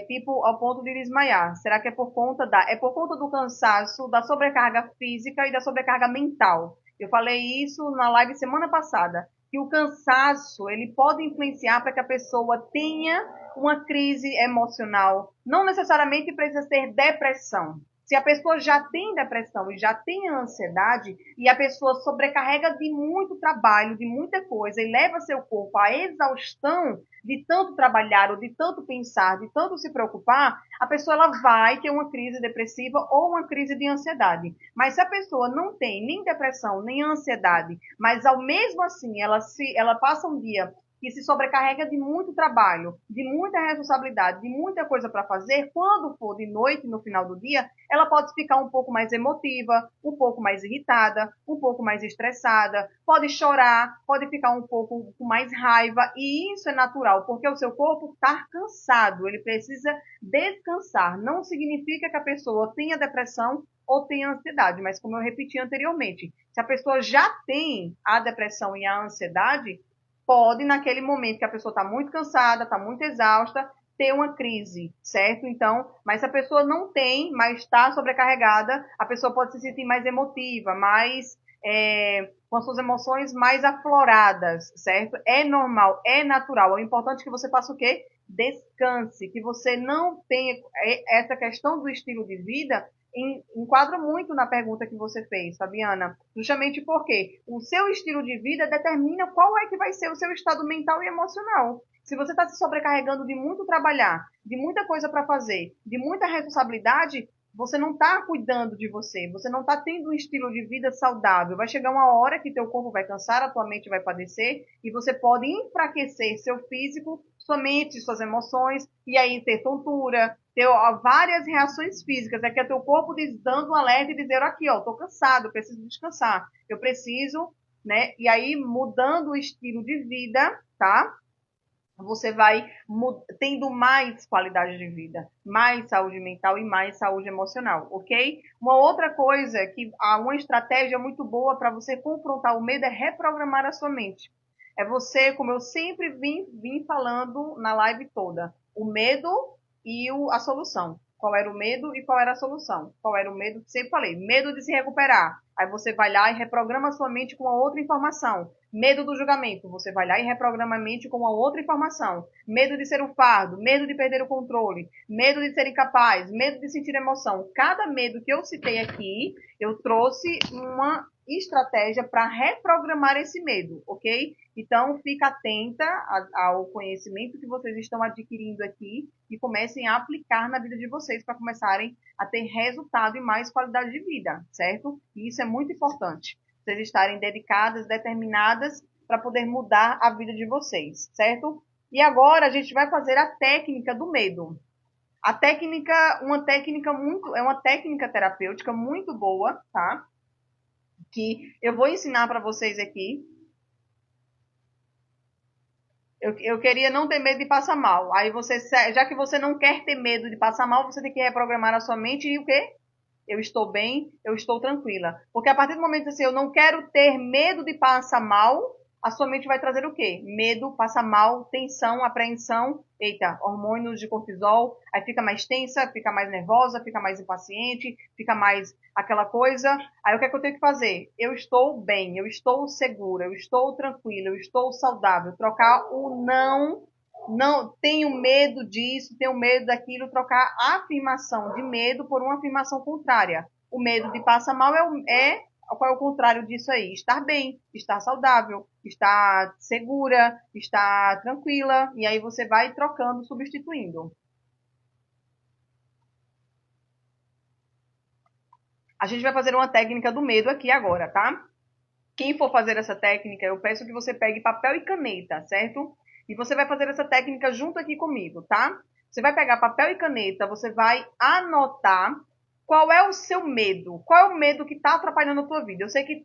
S2: Tipo, ao ponto de desmaiar. Será que é por conta é por conta do cansaço, da sobrecarga física e da sobrecarga mental? Eu falei isso na live semana passada, que o cansaço, ele pode influenciar para que a pessoa tenha uma crise emocional. Não necessariamente precisa ser depressão. Se a pessoa já tem depressão e já tem ansiedade, e a pessoa sobrecarrega de muito trabalho, de muita coisa, e leva seu corpo à exaustão de tanto trabalhar, ou de tanto pensar, de tanto se preocupar, a pessoa ela vai ter uma crise depressiva ou uma crise de ansiedade. Mas se a pessoa não tem nem depressão, nem ansiedade, mas ao mesmo assim ela passa um dia que se sobrecarrega de muito trabalho, de muita responsabilidade, de muita coisa para fazer, quando for de noite, no final do dia, ela pode ficar um pouco mais emotiva, um pouco mais irritada, um pouco mais estressada, pode chorar, pode ficar um pouco com mais raiva, e isso é natural, porque o seu corpo está cansado, ele precisa descansar. Não significa que a pessoa tenha depressão ou tenha ansiedade, mas como eu repeti anteriormente, se a pessoa já tem a depressão e a ansiedade, pode, naquele momento que a pessoa está muito cansada, está muito exausta, ter uma crise, certo? Então, mas se a pessoa não tem, mas está sobrecarregada, a pessoa pode se sentir mais emotiva, mais com as suas emoções mais afloradas, certo? É normal, é natural. É importante que você faça o quê? Descanse, que você não tenha essa questão do estilo de vida. Enquadra muito na pergunta que você fez, Fabiana, justamente porque o seu estilo de vida determina qual é que vai ser o seu estado mental e emocional. Se você está se sobrecarregando de muito trabalhar, de muita coisa para fazer, de muita responsabilidade, você não está cuidando de você não está tendo um estilo de vida saudável. Vai chegar uma hora que teu corpo vai cansar, a tua mente vai padecer, e você pode enfraquecer seu físico, sua mente, suas emoções, e aí ter tontura, ter várias reações físicas. É que é teu corpo dando um alerta e dizer, aqui, ó, tô cansado, eu preciso descansar, eu preciso, né? E aí, mudando o estilo de vida, tá? Você vai tendo mais qualidade de vida, mais saúde mental e mais saúde emocional, ok? Uma outra coisa, que uma estratégia muito boa para você confrontar o medo é reprogramar a sua mente. É você, como eu sempre vim falando na live toda, o medo e a solução. Qual era o medo e qual era a solução? Qual era o medo? Sempre falei, medo de se recuperar. Aí você vai lá e reprograma a sua mente com uma outra informação. Medo do julgamento, você vai lá e reprograma a mente com uma outra informação. Medo de ser um fardo, medo de perder o controle, medo de ser incapaz, medo de sentir emoção. Cada medo que eu citei aqui, eu trouxe uma estratégia para reprogramar esse medo, ok? Então, fica atenta ao conhecimento que vocês estão adquirindo aqui e comecem a aplicar na vida de vocês para começarem a ter resultado e mais qualidade de vida, certo? E isso é muito importante. Vocês estarem dedicadas, determinadas para poder mudar a vida de vocês, certo? E agora a gente vai fazer a técnica do medo. A técnica, é uma técnica terapêutica muito boa, tá? Que eu vou ensinar para vocês aqui. Eu queria não ter medo de passar mal. Aí você, já que você não quer ter medo de passar mal, você tem que reprogramar a sua mente e o quê? Eu estou bem, eu estou tranquila. Porque a partir do momento assim, eu não quero ter medo de passar mal, a sua mente vai trazer o quê? Medo, passa mal, tensão, apreensão, eita, hormônios de cortisol, aí fica mais tensa, fica mais nervosa, fica mais impaciente, fica mais aquela coisa. Aí o que é que eu tenho que fazer? Eu estou bem, eu estou segura, eu estou tranquila, eu estou saudável. Trocar o não tenho medo disso, tenho medo daquilo, trocar a afirmação de medo por uma afirmação contrária. O medo de passar mal é qual é o contrário disso aí? Estar bem, estar saudável, estar segura, estar tranquila. E aí você vai trocando, substituindo. A gente vai fazer uma técnica do medo aqui agora, tá? Quem for fazer essa técnica, eu peço que você pegue papel e caneta, certo? E você vai fazer essa técnica junto aqui comigo, tá? Você vai pegar papel e caneta, você vai anotar qual é o seu medo, qual é o medo que está atrapalhando a tua vida. Eu sei que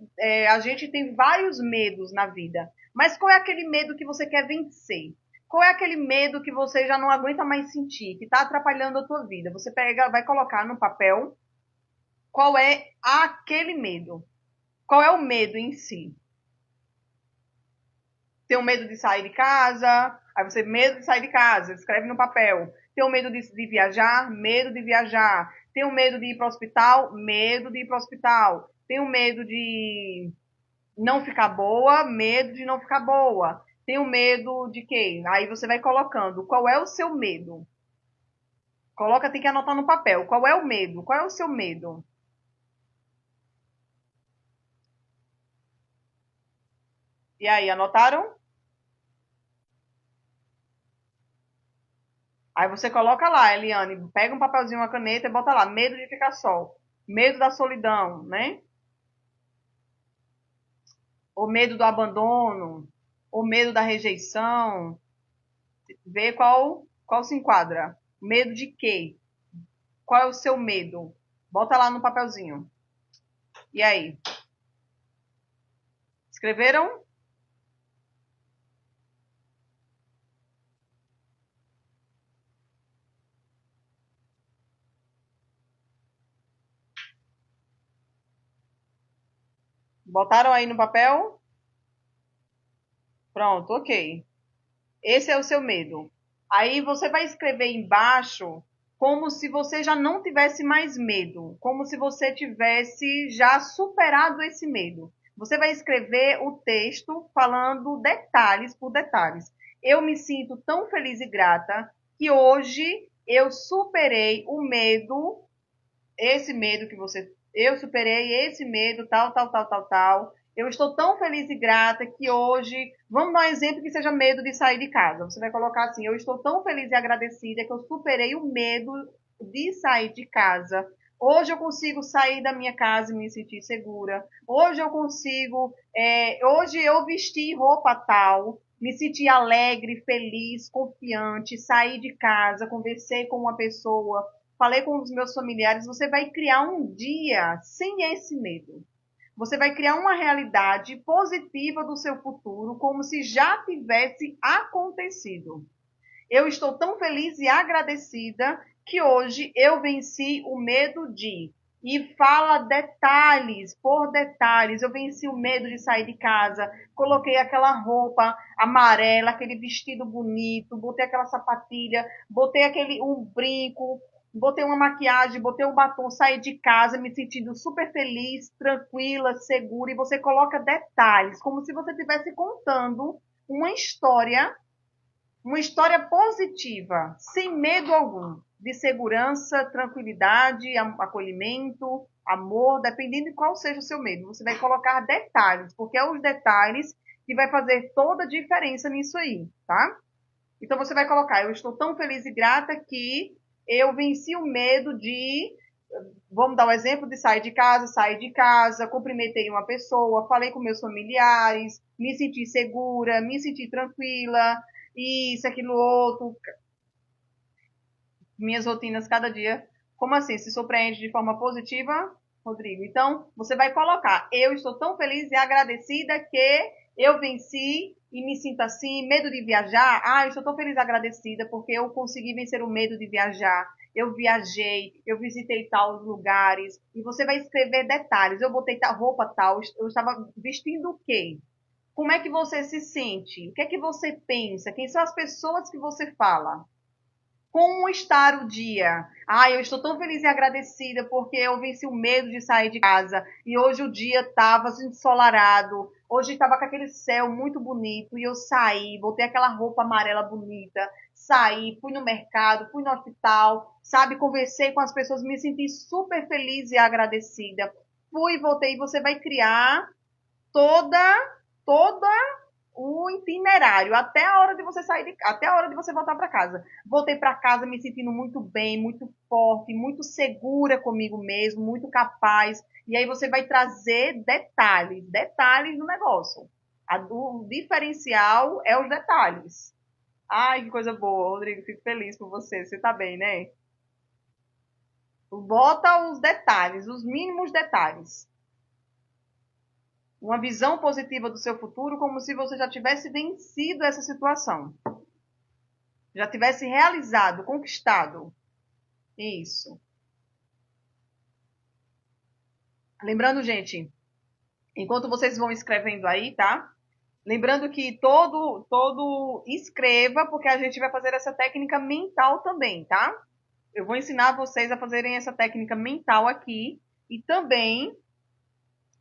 S2: a gente tem vários medos na vida, mas qual é aquele medo que você quer vencer? Qual é aquele medo que você já não aguenta mais sentir, que está atrapalhando a tua vida? Você pega, vai colocar no papel qual é aquele medo. Qual é o medo em si? Tem o medo de sair de casa, aí você, medo de sair de casa, escreve no papel. Tem o medo de viajar, medo de viajar. Tem o medo de ir para o hospital, medo de ir para o hospital. Tem o medo de não ficar boa, medo de não ficar boa. Tem o medo de quê? Aí você vai colocando qual é o seu medo. Coloca, tem que anotar no papel. Qual é o medo? Qual é o seu medo? E aí, anotaram? Aí você coloca lá, Eliane, pega um papelzinho, uma caneta e bota lá, medo de ficar só, medo da solidão, né? Ou medo do abandono, ou medo da rejeição. Vê qual se enquadra. Medo de quê? Qual é o seu medo? Bota lá no papelzinho. E aí? Escreveram? Botaram aí no papel? Pronto, ok. Esse é o seu medo. Aí você vai escrever embaixo como se você já não tivesse mais medo, como se você tivesse já superado esse medo. Você vai escrever o texto falando detalhes por detalhes. Eu me sinto tão feliz e grata que hoje eu superei o medo, esse medo que você, eu superei esse medo, tal, tal, tal, tal, tal. Eu estou tão feliz e grata que hoje, vamos dar um exemplo que seja medo de sair de casa. Você vai colocar assim: eu estou tão feliz e agradecida que eu superei o medo de sair de casa. Hoje eu consigo sair da minha casa e me sentir segura. Hoje eu consigo, hoje eu vesti roupa tal, me senti alegre, feliz, confiante, saí de casa, conversei com uma pessoa, falei com os meus familiares. Você vai criar um dia sem esse medo. Você vai criar uma realidade positiva do seu futuro, como se já tivesse acontecido. Eu estou tão feliz e agradecida que hoje eu venci o medo de. E fala detalhes por detalhes. Eu venci o medo de sair de casa, coloquei aquela roupa amarela, aquele vestido bonito, botei aquela sapatilha, botei um brinco, botei uma maquiagem, botei um batom, saí de casa me sentindo super feliz, tranquila, segura. E você coloca detalhes, como se você estivesse contando uma história positiva, sem medo algum, de segurança, tranquilidade, acolhimento, amor, dependendo de qual seja o seu medo. Você vai colocar detalhes, porque é os detalhes que vai fazer toda a diferença nisso aí, tá? Então você vai colocar: eu estou tão feliz e grata que eu venci o medo de, vamos dar o exemplo de sair de casa, cumprimentei uma pessoa, falei com meus familiares, me senti segura, me senti tranquila, isso, aquilo, outro, minhas rotinas cada dia. Como assim? Se surpreende de forma positiva, Rodrigo? Então, você vai colocar: eu estou tão feliz e agradecida que eu venci e me sinto assim. Medo de viajar? Ah, eu estou tão feliz e agradecida porque eu consegui vencer o medo de viajar. Eu viajei, eu visitei tal lugares. E você vai escrever detalhes. Eu botei tal roupa tal, eu estava vestindo o quê? Como é que você se sente? O que é que você pensa? Quem são as pessoas que você fala? Como está o dia? Ah, eu estou tão feliz e agradecida porque eu venci o medo de sair de casa e hoje o dia estava ensolarado. Hoje estava com aquele céu muito bonito e eu saí, botei aquela roupa amarela bonita, saí, fui no mercado, fui no hospital, sabe, conversei com as pessoas, me senti super feliz e agradecida. fui e voltei. Você vai criar toda o itinerário até a hora de você sair, até a hora de você voltar para casa. Voltei para casa me sentindo muito bem, muito forte, muito segura comigo mesmo, muito capaz. E aí você vai trazer detalhes do negócio. O diferencial é os detalhes. Ai, que coisa boa, Rodrigo, fico feliz por você. Você tá bem, né? Bota os detalhes, os mínimos detalhes. Uma visão positiva do seu futuro, como se você já tivesse vencido essa situação. Já tivesse realizado, conquistado. Isso. Lembrando, gente, enquanto vocês vão escrevendo aí, tá? Lembrando que todo escreva, porque a gente vai fazer essa técnica mental também, tá? Eu vou ensinar vocês a fazerem essa técnica mental aqui e também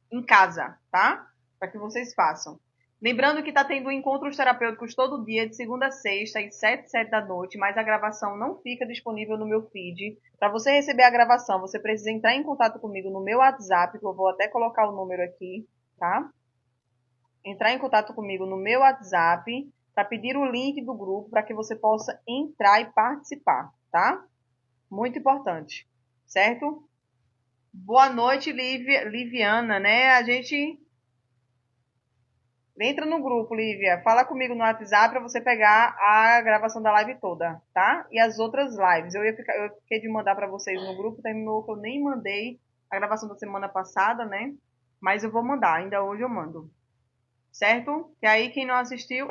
S2: em casa, tá? Para que vocês façam. Lembrando que está tendo encontros terapêuticos todo dia, de segunda a sexta, às 7 da noite, mas a gravação não fica disponível no meu feed. Para você receber a gravação, você precisa entrar em contato comigo no meu WhatsApp, que eu vou até colocar o número aqui, tá? Entrar em contato comigo no meu WhatsApp para pedir o link do grupo para que você possa entrar e participar, tá? Muito importante, certo? Boa noite, Liviana, né? A gente entra no grupo, Lívia. Fala comigo no WhatsApp para você pegar a gravação da live toda, tá? E as outras lives. Eu fiquei de mandar para vocês no grupo, terminou que eu nem mandei a gravação da semana passada, né? Mas eu vou mandar, ainda hoje eu mando. Certo? Que aí quem não assistiu,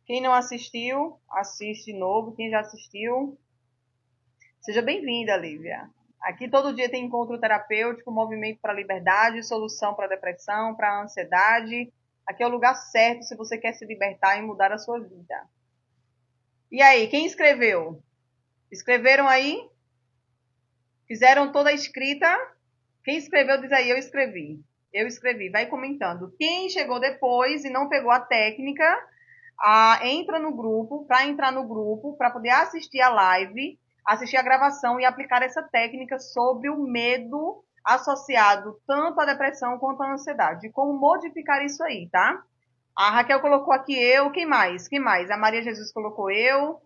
S2: quem não assistiu, assiste de novo. Quem já assistiu, seja bem-vinda, Lívia. Aqui todo dia tem encontro terapêutico, movimento para a liberdade, solução para a depressão, para a ansiedade. Aqui é o lugar certo se você quer se libertar e mudar a sua vida. E aí, quem escreveu? Escreveram aí? Fizeram toda a escrita? Quem escreveu diz aí, eu escrevi. Eu escrevi, vai comentando. Quem chegou depois e não pegou a técnica, entra no grupo, para entrar no grupo, para poder assistir a live, assistir a gravação e aplicar essa técnica sobre o medo associado tanto à depressão quanto à ansiedade. Como modificar isso aí, tá? A Raquel colocou aqui eu, quem mais? Quem mais? A Maria Jesus colocou eu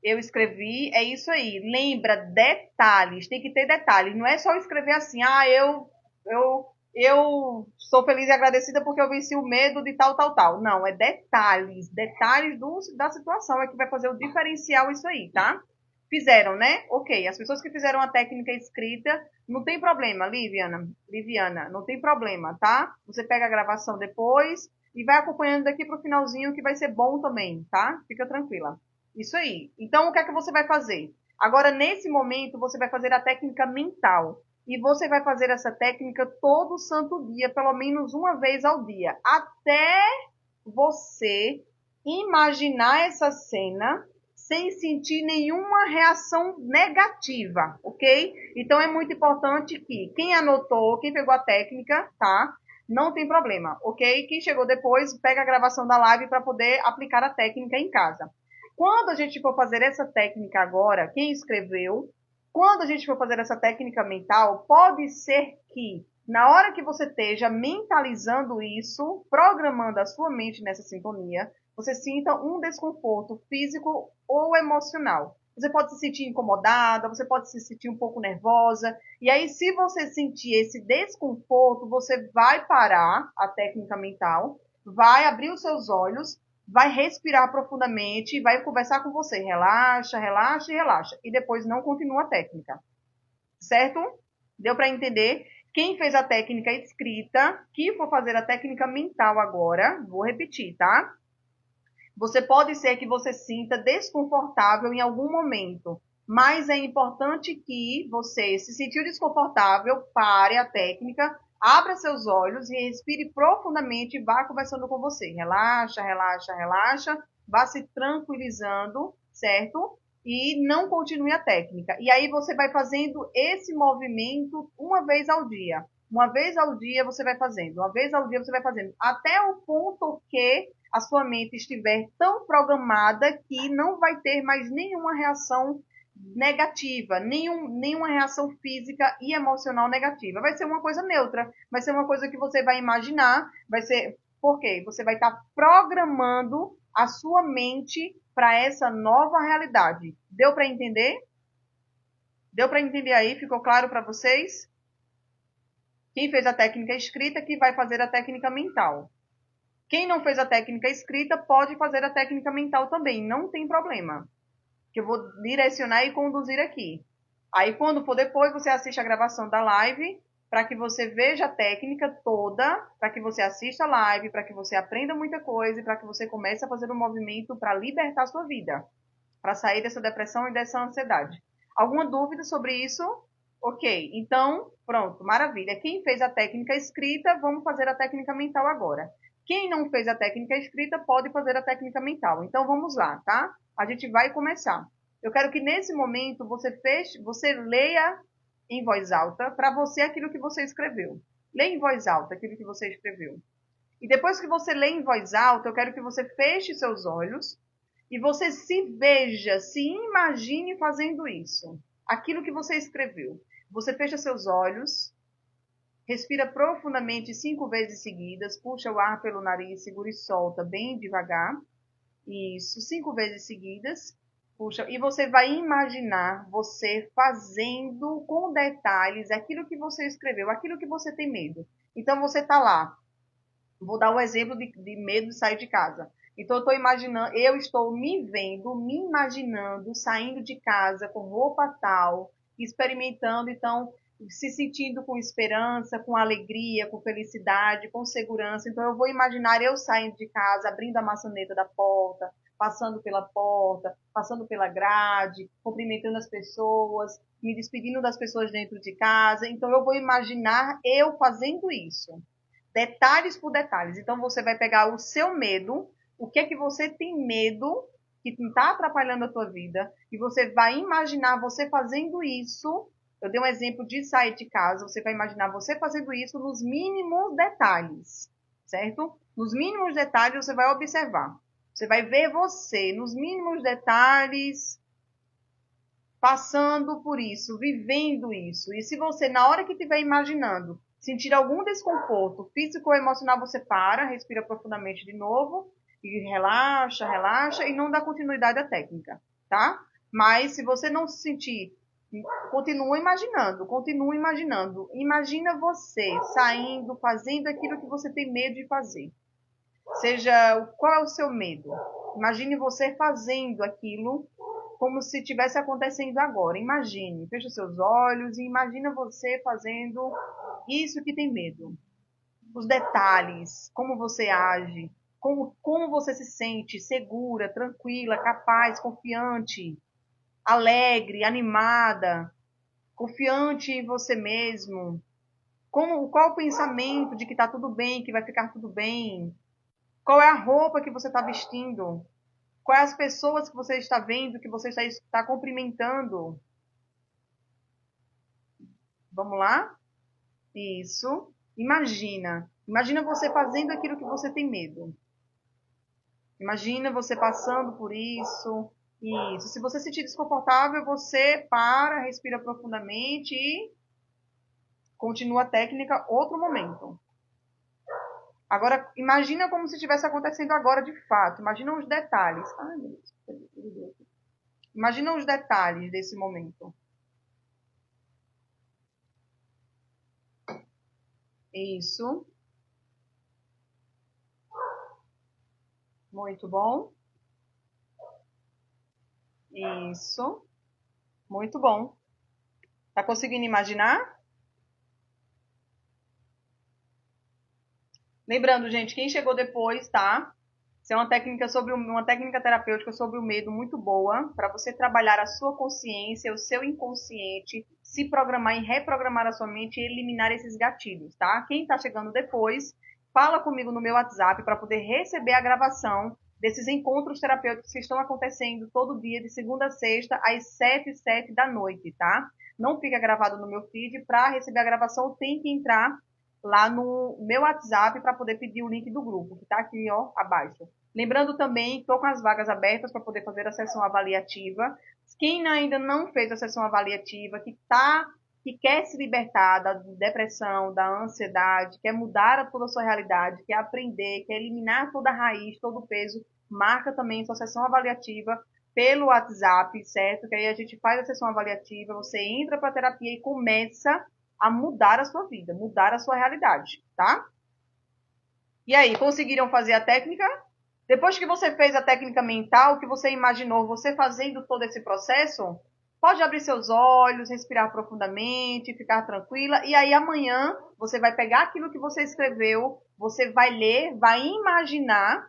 S2: escrevi, é isso aí. Lembra, detalhes, tem que ter detalhes. Não é só escrever assim, eu sou feliz e agradecida porque eu venci o medo de tal, tal, tal. Não, é detalhes da situação é que vai fazer o diferencial isso aí, tá? Fizeram, né? Ok, as pessoas que fizeram a técnica escrita, não tem problema, Liviana, não tem problema, tá? Você pega a gravação depois e vai acompanhando daqui pro finalzinho que vai ser bom também, tá? Fica tranquila. Isso aí. Então, o que é que você vai fazer? Agora, nesse momento, você vai fazer a técnica mental. E você vai fazer essa técnica todo santo dia, pelo menos uma vez ao dia. Até você imaginar essa cena sem sentir nenhuma reação negativa, ok? Então, é muito importante que quem anotou, quem pegou a técnica, tá? Não tem problema, ok? Quem chegou depois, pega a gravação da live para poder aplicar a técnica em casa. Quando a gente for fazer essa técnica agora, quem escreveu, quando a gente for fazer essa técnica mental, pode ser que na hora que você esteja mentalizando isso, programando a sua mente nessa sintonia, você sinta um desconforto físico ou emocional. Você pode se sentir incomodada, você pode se sentir um pouco nervosa. E aí, se você sentir esse desconforto, você vai parar a técnica mental, vai abrir os seus olhos, vai respirar profundamente e vai conversar com você. Relaxa, relaxa e relaxa. E depois não continua a técnica. Certo? Deu para entender? Quem fez a técnica escrita, que for fazer a técnica mental agora, vou repetir, tá? Você pode ser que você sinta desconfortável em algum momento, mas é importante que você, se sentiu desconfortável, pare a técnica, abra seus olhos e respire profundamente e vá conversando com você. Relaxa, relaxa, relaxa, vá se tranquilizando, certo? E não continue a técnica. E aí você vai fazendo esse movimento uma vez ao dia. Uma vez ao dia você vai fazendo, uma vez ao dia você vai fazendo, até o ponto que a sua mente estiver tão programada que não vai ter mais nenhuma reação negativa, nenhuma reação física e emocional negativa. Vai ser uma coisa neutra, vai ser uma coisa que você vai imaginar, vai ser... Por quê? Você vai estar programando a sua mente para essa nova realidade. Deu para entender? Deu para entender aí? Ficou claro para vocês? Quem fez a técnica escrita que vai fazer a técnica mental. Quem não fez a técnica escrita pode fazer a técnica mental também, não tem problema. Que eu vou direcionar e conduzir aqui. Aí, quando for depois, você assiste a gravação da live, para que você veja a técnica toda, para que você assista a live, para que você aprenda muita coisa e para que você comece a fazer um movimento para libertar a sua vida, para sair dessa depressão e dessa ansiedade. Alguma dúvida sobre isso? Ok, então, pronto, maravilha. Quem fez a técnica escrita, vamos fazer a técnica mental agora. Quem não fez a técnica escrita, pode fazer a técnica mental. Então, vamos lá, tá? A gente vai começar. Eu quero que nesse momento você leia em voz alta para você aquilo que você escreveu. Leia em voz alta aquilo que você escreveu. E depois que você lê em voz alta, eu quero que você feche seus olhos e você se veja, se imagine fazendo isso. Aquilo que você escreveu. Você fecha seus olhos, respira profundamente 5 vezes seguidas, puxa o ar pelo nariz, segura e solta bem devagar. Isso, 5 vezes seguidas. Puxa, e você vai imaginar você fazendo com detalhes aquilo que você escreveu, aquilo que você tem medo. Então você está lá. Vou dar o exemplo de medo de sair de casa. Então eu estou me vendo, me imaginando saindo de casa com roupa tal, experimentando, então se sentindo com esperança, com alegria, com felicidade, com segurança. Então eu vou imaginar eu saindo de casa, abrindo a maçaneta da porta, passando pela grade, cumprimentando as pessoas, me despedindo das pessoas dentro de casa. Então eu vou imaginar eu fazendo isso. Detalhes por detalhes. Então você vai pegar o seu medo, o que é que você tem medo que está atrapalhando a tua vida, e você vai imaginar você fazendo isso. Eu dei um exemplo de sair de casa, você vai imaginar você fazendo isso nos mínimos detalhes, certo? Nos mínimos detalhes você vai observar. Você vai ver você nos mínimos detalhes passando por isso, vivendo isso. E se você, na hora que estiver imaginando, sentir algum desconforto físico ou emocional, você para, respira profundamente de novo e relaxa, relaxa e não dá continuidade à técnica, tá? Mas se você não se sentir, continua imaginando, continua imaginando. Imagina você saindo, fazendo aquilo que você tem medo de fazer. Seja, qual é o seu medo? Imagine você fazendo aquilo como se estivesse acontecendo agora. Imagine, feche seus olhos e imagina você fazendo isso que tem medo. Os detalhes, como você age, como você se sente segura, tranquila, capaz, confiante, alegre, animada, confiante em você mesmo. Qual o pensamento de que está tudo bem, que vai ficar tudo bem? Qual é a roupa que você está vestindo? Quais as pessoas que você está vendo, que você está cumprimentando? Vamos lá? Isso. Imagina. Imagina você fazendo aquilo que você tem medo. Imagina você passando por isso. Isso. Se você se sentir desconfortável, você para, respira profundamente e continua a técnica outro momento. Agora, imagina como se estivesse acontecendo agora de fato. Imagina os detalhes. Ai, meu Deus. Imagina os detalhes desse momento. Isso. Muito bom. Isso. Muito bom. Tá conseguindo imaginar? Lembrando, gente, quem chegou depois, tá? Isso é uma técnica terapêutica sobre o medo muito boa para você trabalhar a sua consciência, o seu inconsciente, se programar e reprogramar a sua mente e eliminar esses gatilhos, tá? Quem está chegando depois, fala comigo no meu WhatsApp para poder receber a gravação desses encontros terapêuticos que estão acontecendo todo dia, de segunda a sexta, às 7h07 da noite, tá? Não fica gravado no meu feed. Para receber a gravação, tem que entrar lá no meu WhatsApp para poder pedir o link do grupo, que está aqui, ó, abaixo. Lembrando também que estou com as vagas abertas para poder fazer a sessão avaliativa. Quem ainda não fez a sessão avaliativa, que quer se libertar da depressão, da ansiedade, quer mudar toda a sua realidade, quer aprender, quer eliminar toda a raiz, todo o peso, marca também sua sessão avaliativa pelo WhatsApp, certo? Que aí a gente faz a sessão avaliativa, você entra para a terapia e começa a mudar a sua vida, mudar a sua realidade, tá? E aí, conseguiram fazer a técnica? Depois que você fez a técnica mental, que você imaginou você fazendo todo esse processo, pode abrir seus olhos, respirar profundamente, ficar tranquila. E aí amanhã você vai pegar aquilo que você escreveu, você vai ler, vai imaginar,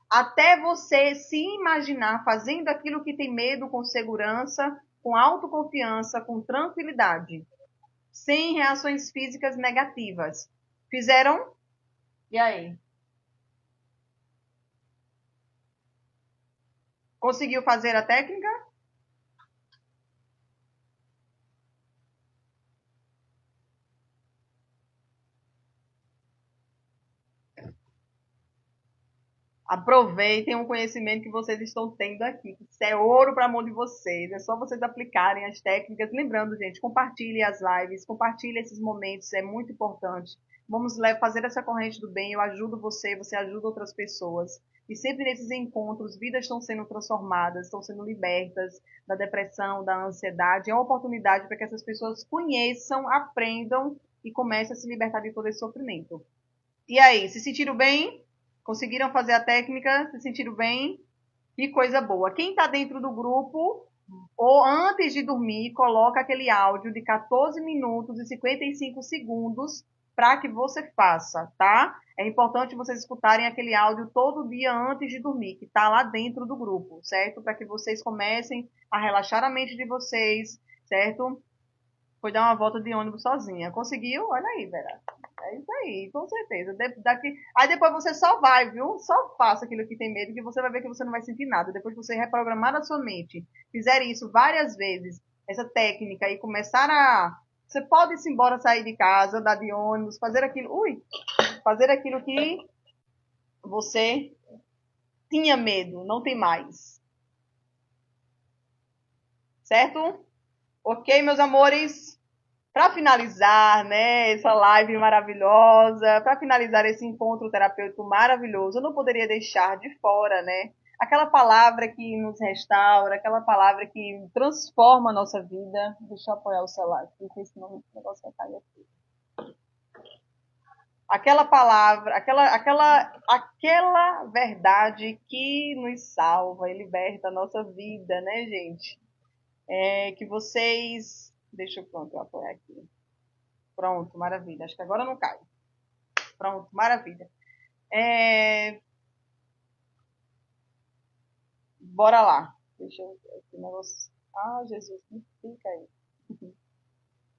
S2: até você se imaginar fazendo aquilo que tem medo com segurança, com autoconfiança, com tranquilidade, sem reações físicas negativas. Fizeram? E aí? Conseguiu fazer a técnica? Aproveitem o conhecimento que vocês estão tendo aqui. Isso é ouro para a mão de vocês. É só vocês aplicarem as técnicas. Lembrando, gente, compartilhe as lives, compartilhe esses momentos, é muito importante. Vamos fazer essa corrente do bem. Eu ajudo você, você ajuda outras pessoas. E sempre nesses encontros, vidas estão sendo transformadas, estão sendo libertas da depressão, da ansiedade. É uma oportunidade para que essas pessoas conheçam, aprendam e comecem a se libertar de todo esse sofrimento. E aí, se sentiram bem? Conseguiram fazer a técnica? Se sentiram bem? Que coisa boa. Quem está dentro do grupo, ou antes de dormir, coloca aquele áudio de 14 minutos e 55 segundos para que você faça, tá? É importante vocês escutarem aquele áudio todo dia antes de dormir, que está lá dentro do grupo, certo? Para que vocês comecem a relaxar a mente de vocês, certo? Foi dar uma volta de ônibus sozinha. Conseguiu? Olha aí, Vera. É isso aí, com certeza. Aí depois você só vai, viu? Só faça aquilo que tem medo, que você vai ver que você não vai sentir nada. Depois que você reprogramar a sua mente, fizer isso várias vezes, essa técnica, e começar a. Você pode ir embora, sair de casa, andar de ônibus, fazer aquilo. Fazer aquilo que você tinha medo, não tem mais. Certo? Ok, meus amores? Para finalizar, né, essa live maravilhosa, para finalizar esse encontro terapêutico maravilhoso, eu não poderia deixar de fora, né, aquela palavra que nos restaura, aquela palavra que transforma a nossa vida. Deixa eu apoiar o celular, porque senão o negócio vai cair aqui. Aquela palavra, aquela verdade que nos salva e liberta a nossa vida, né, gente? Que vocês. Deixa eu, pronto, eu apoiar aqui. Pronto, maravilha. Acho que agora não cai. Pronto, maravilha. Bora lá. Deixa eu ver esse negócio. Ah, Jesus, me fica aí.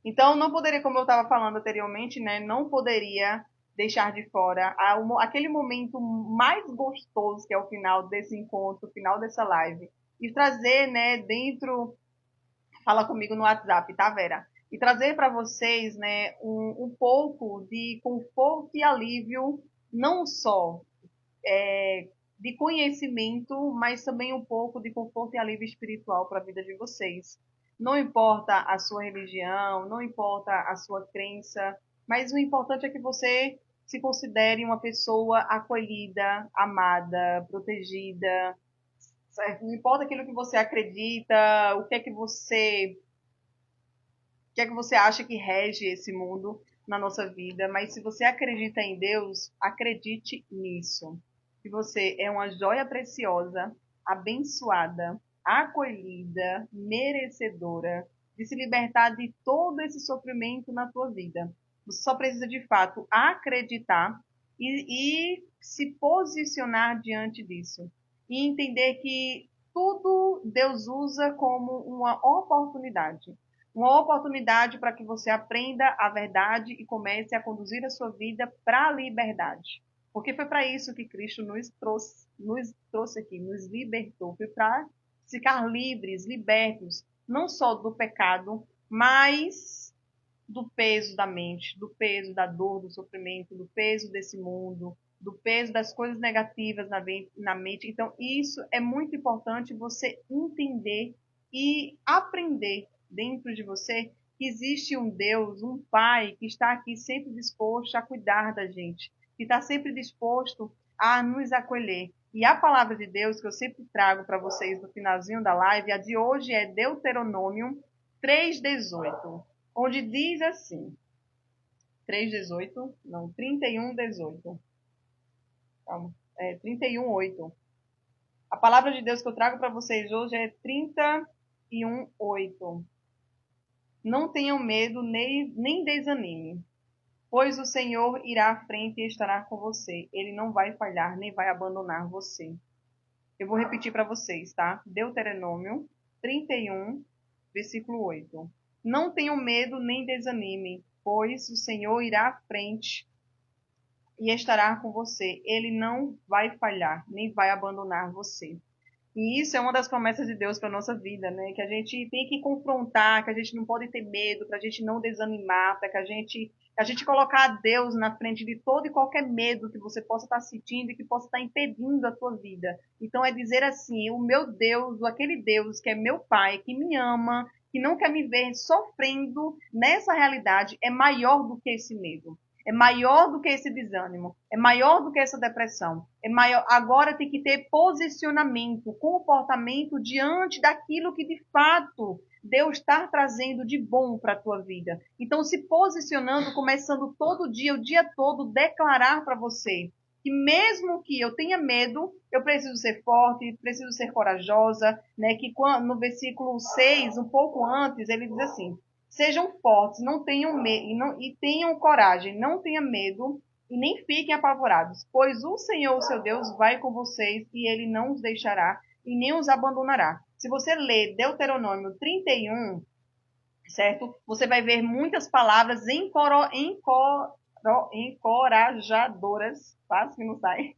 S2: Então, não poderia, como eu estava falando anteriormente, né? Não poderia deixar de fora aquele momento mais gostoso que é o final desse encontro, o final dessa live. E trazer, né, dentro. Fala comigo no WhatsApp, tá, Vera? E trazer para vocês, né, um pouco de conforto e alívio, não só de conhecimento, mas também um pouco de conforto e alívio espiritual para a vida de vocês. Não importa a sua religião, não importa a sua crença, mas o importante é que você se considere uma pessoa acolhida, amada, protegida. Certo? Não importa aquilo que você acredita, o que é que você acha que rege esse mundo na nossa vida, mas se você acredita em Deus, acredite nisso. Que você é uma joia preciosa, abençoada, acolhida, merecedora de se libertar de todo esse sofrimento na tua vida. Você só precisa de fato acreditar e se posicionar diante disso. E entender que tudo Deus usa como uma oportunidade. Uma oportunidade para que você aprenda a verdade e comece a conduzir a sua vida para a liberdade. Porque foi para isso que Cristo nos trouxe aqui, nos libertou. Foi para ficar livres, libertos, não só do pecado, mas do peso da mente, do peso da dor, do sofrimento, do peso desse mundo, do peso das coisas negativas na mente. Então, isso é muito importante você entender e aprender dentro de você que existe um Deus, um Pai que está aqui sempre disposto a cuidar da gente, que está sempre disposto a nos acolher. E a palavra de Deus que eu sempre trago para vocês no finalzinho da live, a de hoje é Deuteronômio 3:18, onde diz assim, 3:18, não, 31:18. Calma, 31:8. A palavra de Deus que eu trago para vocês hoje é 31:8. Não tenham medo nem desanime, pois o Senhor irá à frente e estará com você. Ele não vai falhar nem vai abandonar você. Eu vou repetir para vocês, tá? Deuteronômio 31, versículo 8. Não tenham medo nem desanime, pois o Senhor irá à frente e estará com você. Ele não vai falhar, nem vai abandonar você. E isso é uma das promessas de Deus para a nossa vida, né? Que a gente tem que confrontar, que a gente não pode ter medo, para a gente não desanimar, para que a gente colocar Deus na frente de todo e qualquer medo que você possa estar sentindo e que possa estar impedindo a tua vida. Então é dizer assim, o meu Deus, aquele Deus que é meu Pai, que me ama, que não quer me ver sofrendo nessa realidade, é maior do que esse medo. É maior do que esse desânimo, é maior do que essa depressão, é maior. Agora tem que ter posicionamento, comportamento diante daquilo que de fato Deus está trazendo de bom para a tua vida. Então, se posicionando, começando todo dia, o dia todo, declarar para você que mesmo que eu tenha medo, eu preciso ser forte, preciso ser corajosa, né? Que no versículo 6, um pouco antes, ele diz assim: sejam fortes, não tenham medo e tenham coragem, não tenham medo e nem fiquem apavorados, pois o Senhor, o seu Deus, vai com vocês e ele não os deixará e nem os abandonará. Se você ler Deuteronômio 31, certo? Você vai ver muitas palavras encorajadoras, quase que não sai,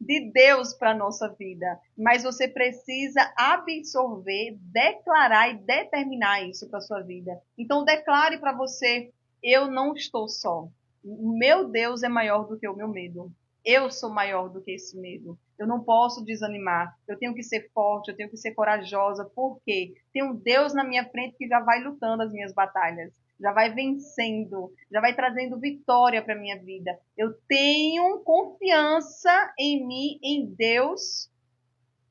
S2: de Deus para a nossa vida. Mas você precisa absorver, declarar e determinar isso para a sua vida. Então, declare para você: eu não estou só. O meu Deus é maior do que o meu medo. Eu sou maior do que esse medo. Eu não posso desanimar. Eu tenho que ser forte, eu tenho que ser corajosa. Por quê? Tem um Deus na minha frente que já vai lutando as minhas batalhas, já vai vencendo, já vai trazendo vitória para minha vida. Eu tenho confiança em mim, em Deus,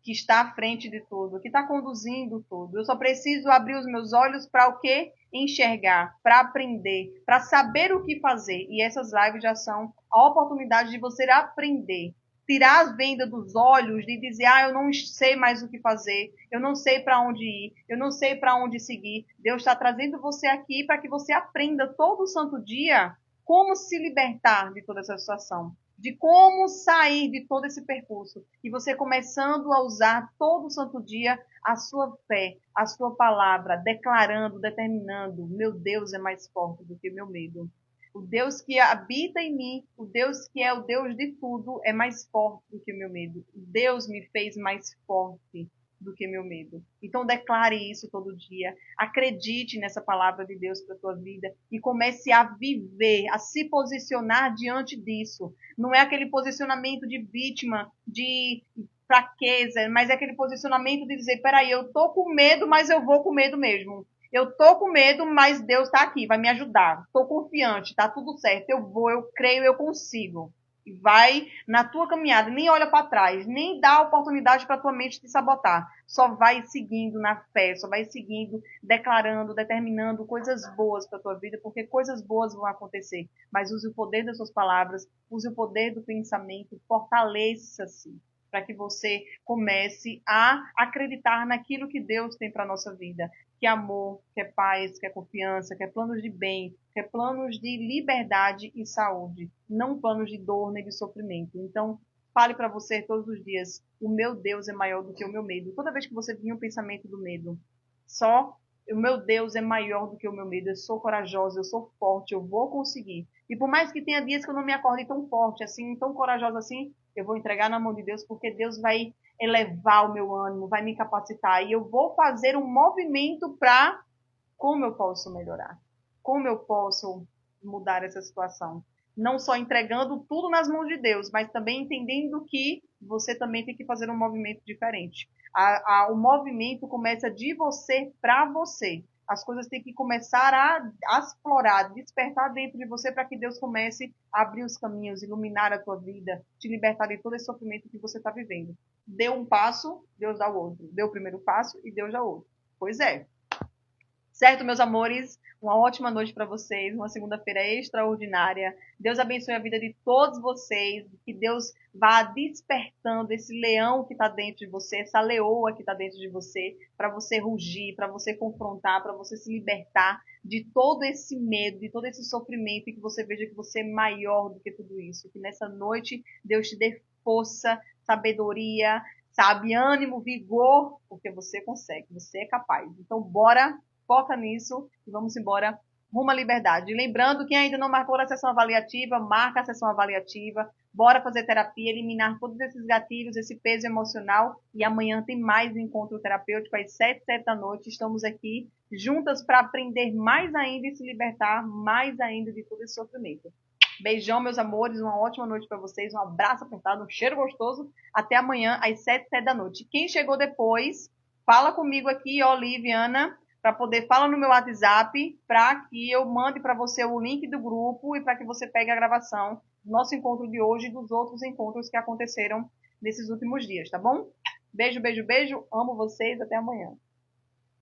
S2: que está à frente de tudo, que está conduzindo tudo. Eu só preciso abrir os meus olhos para o quê? Enxergar, para aprender, para saber o que fazer. E essas lives já são a oportunidade de você aprender. Tirar as vendas dos olhos, de dizer, eu não sei mais o que fazer, eu não sei para onde ir, eu não sei para onde seguir. Deus está trazendo você aqui para que você aprenda todo santo dia como se libertar de toda essa situação, de como sair de todo esse percurso. E você começando a usar todo santo dia a sua fé, a sua palavra, declarando, determinando: meu Deus é mais forte do que o meu medo. O Deus que habita em mim, o Deus que é o Deus de tudo, é mais forte do que o meu medo. Deus me fez mais forte do que meu medo. Então declare isso todo dia. Acredite nessa palavra de Deus para a tua vida e comece a viver, a se posicionar diante disso. Não é aquele posicionamento de vítima, de fraqueza, mas é aquele posicionamento de dizer: peraí, eu tô com medo, mas eu vou com medo mesmo. Eu tô com medo, mas Deus está aqui, vai me ajudar. Tô confiante, tá tudo certo. Eu vou, eu creio, eu consigo. E vai na tua caminhada, nem olha para trás, nem dá oportunidade para tua mente te sabotar. Só vai seguindo na fé, só vai seguindo, declarando, determinando coisas boas para tua vida, porque coisas boas vão acontecer. Mas use o poder das suas palavras, use o poder do pensamento, fortaleça-se para que você comece a acreditar naquilo que Deus tem para a nossa vida. Que é amor, que é paz, que é confiança, que é planos de bem, que é planos de liberdade e saúde, não planos de dor nem de sofrimento. Então, fale para você todos os dias: o meu Deus é maior do que o meu medo. Toda vez que você vir um pensamento do medo, só: o meu Deus é maior do que o meu medo. Eu sou corajosa, eu sou forte, eu vou conseguir. E por mais que tenha dias que eu não me acorde tão forte assim, tão corajosa assim, eu vou entregar na mão de Deus, porque Deus vai elevar o meu ânimo, vai me capacitar. E eu vou fazer um movimento para como eu posso melhorar, como eu posso mudar essa situação. Não só entregando tudo nas mãos de Deus, mas também entendendo que você também tem que fazer um movimento diferente. O movimento começa de você para você. As coisas têm que começar a explorar, despertar dentro de você para que Deus comece a abrir os caminhos, iluminar a tua vida, te libertar de todo esse sofrimento que você está vivendo. Deu um passo, Deus dá o outro. Deu o primeiro passo e Deus dá o outro. Pois é. Certo, meus amores? Uma ótima noite para vocês, uma segunda-feira extraordinária. Deus abençoe a vida de todos vocês, que Deus vá despertando esse leão que está dentro de você, essa leoa que está dentro de você, para você rugir, para você confrontar, para você se libertar de todo esse medo, de todo esse sofrimento, e que você veja que você é maior do que tudo isso. Que nessa noite Deus te dê força, sabedoria, sabe, ânimo, vigor, porque você consegue, você é capaz. Então, bora, foca nisso e vamos embora rumo à liberdade. E lembrando, quem ainda não marcou a sessão avaliativa, marca a sessão avaliativa. Bora fazer terapia, eliminar todos esses gatilhos, esse peso emocional. E amanhã tem mais encontro terapêutico às 7 da noite. Estamos aqui juntas para aprender mais ainda e se libertar mais ainda de todo esse sofrimento. Beijão, meus amores, uma ótima noite para vocês, um abraço apertado, um cheiro gostoso. Até amanhã às 7 da noite. Quem chegou depois, fala comigo aqui, Oliviana, para poder falar no meu WhatsApp, para que eu mande para você o link do grupo e para que você pegue a gravação do nosso encontro de hoje e dos outros encontros que aconteceram nesses últimos dias, tá bom? Beijo, beijo, beijo. Amo vocês. Até amanhã.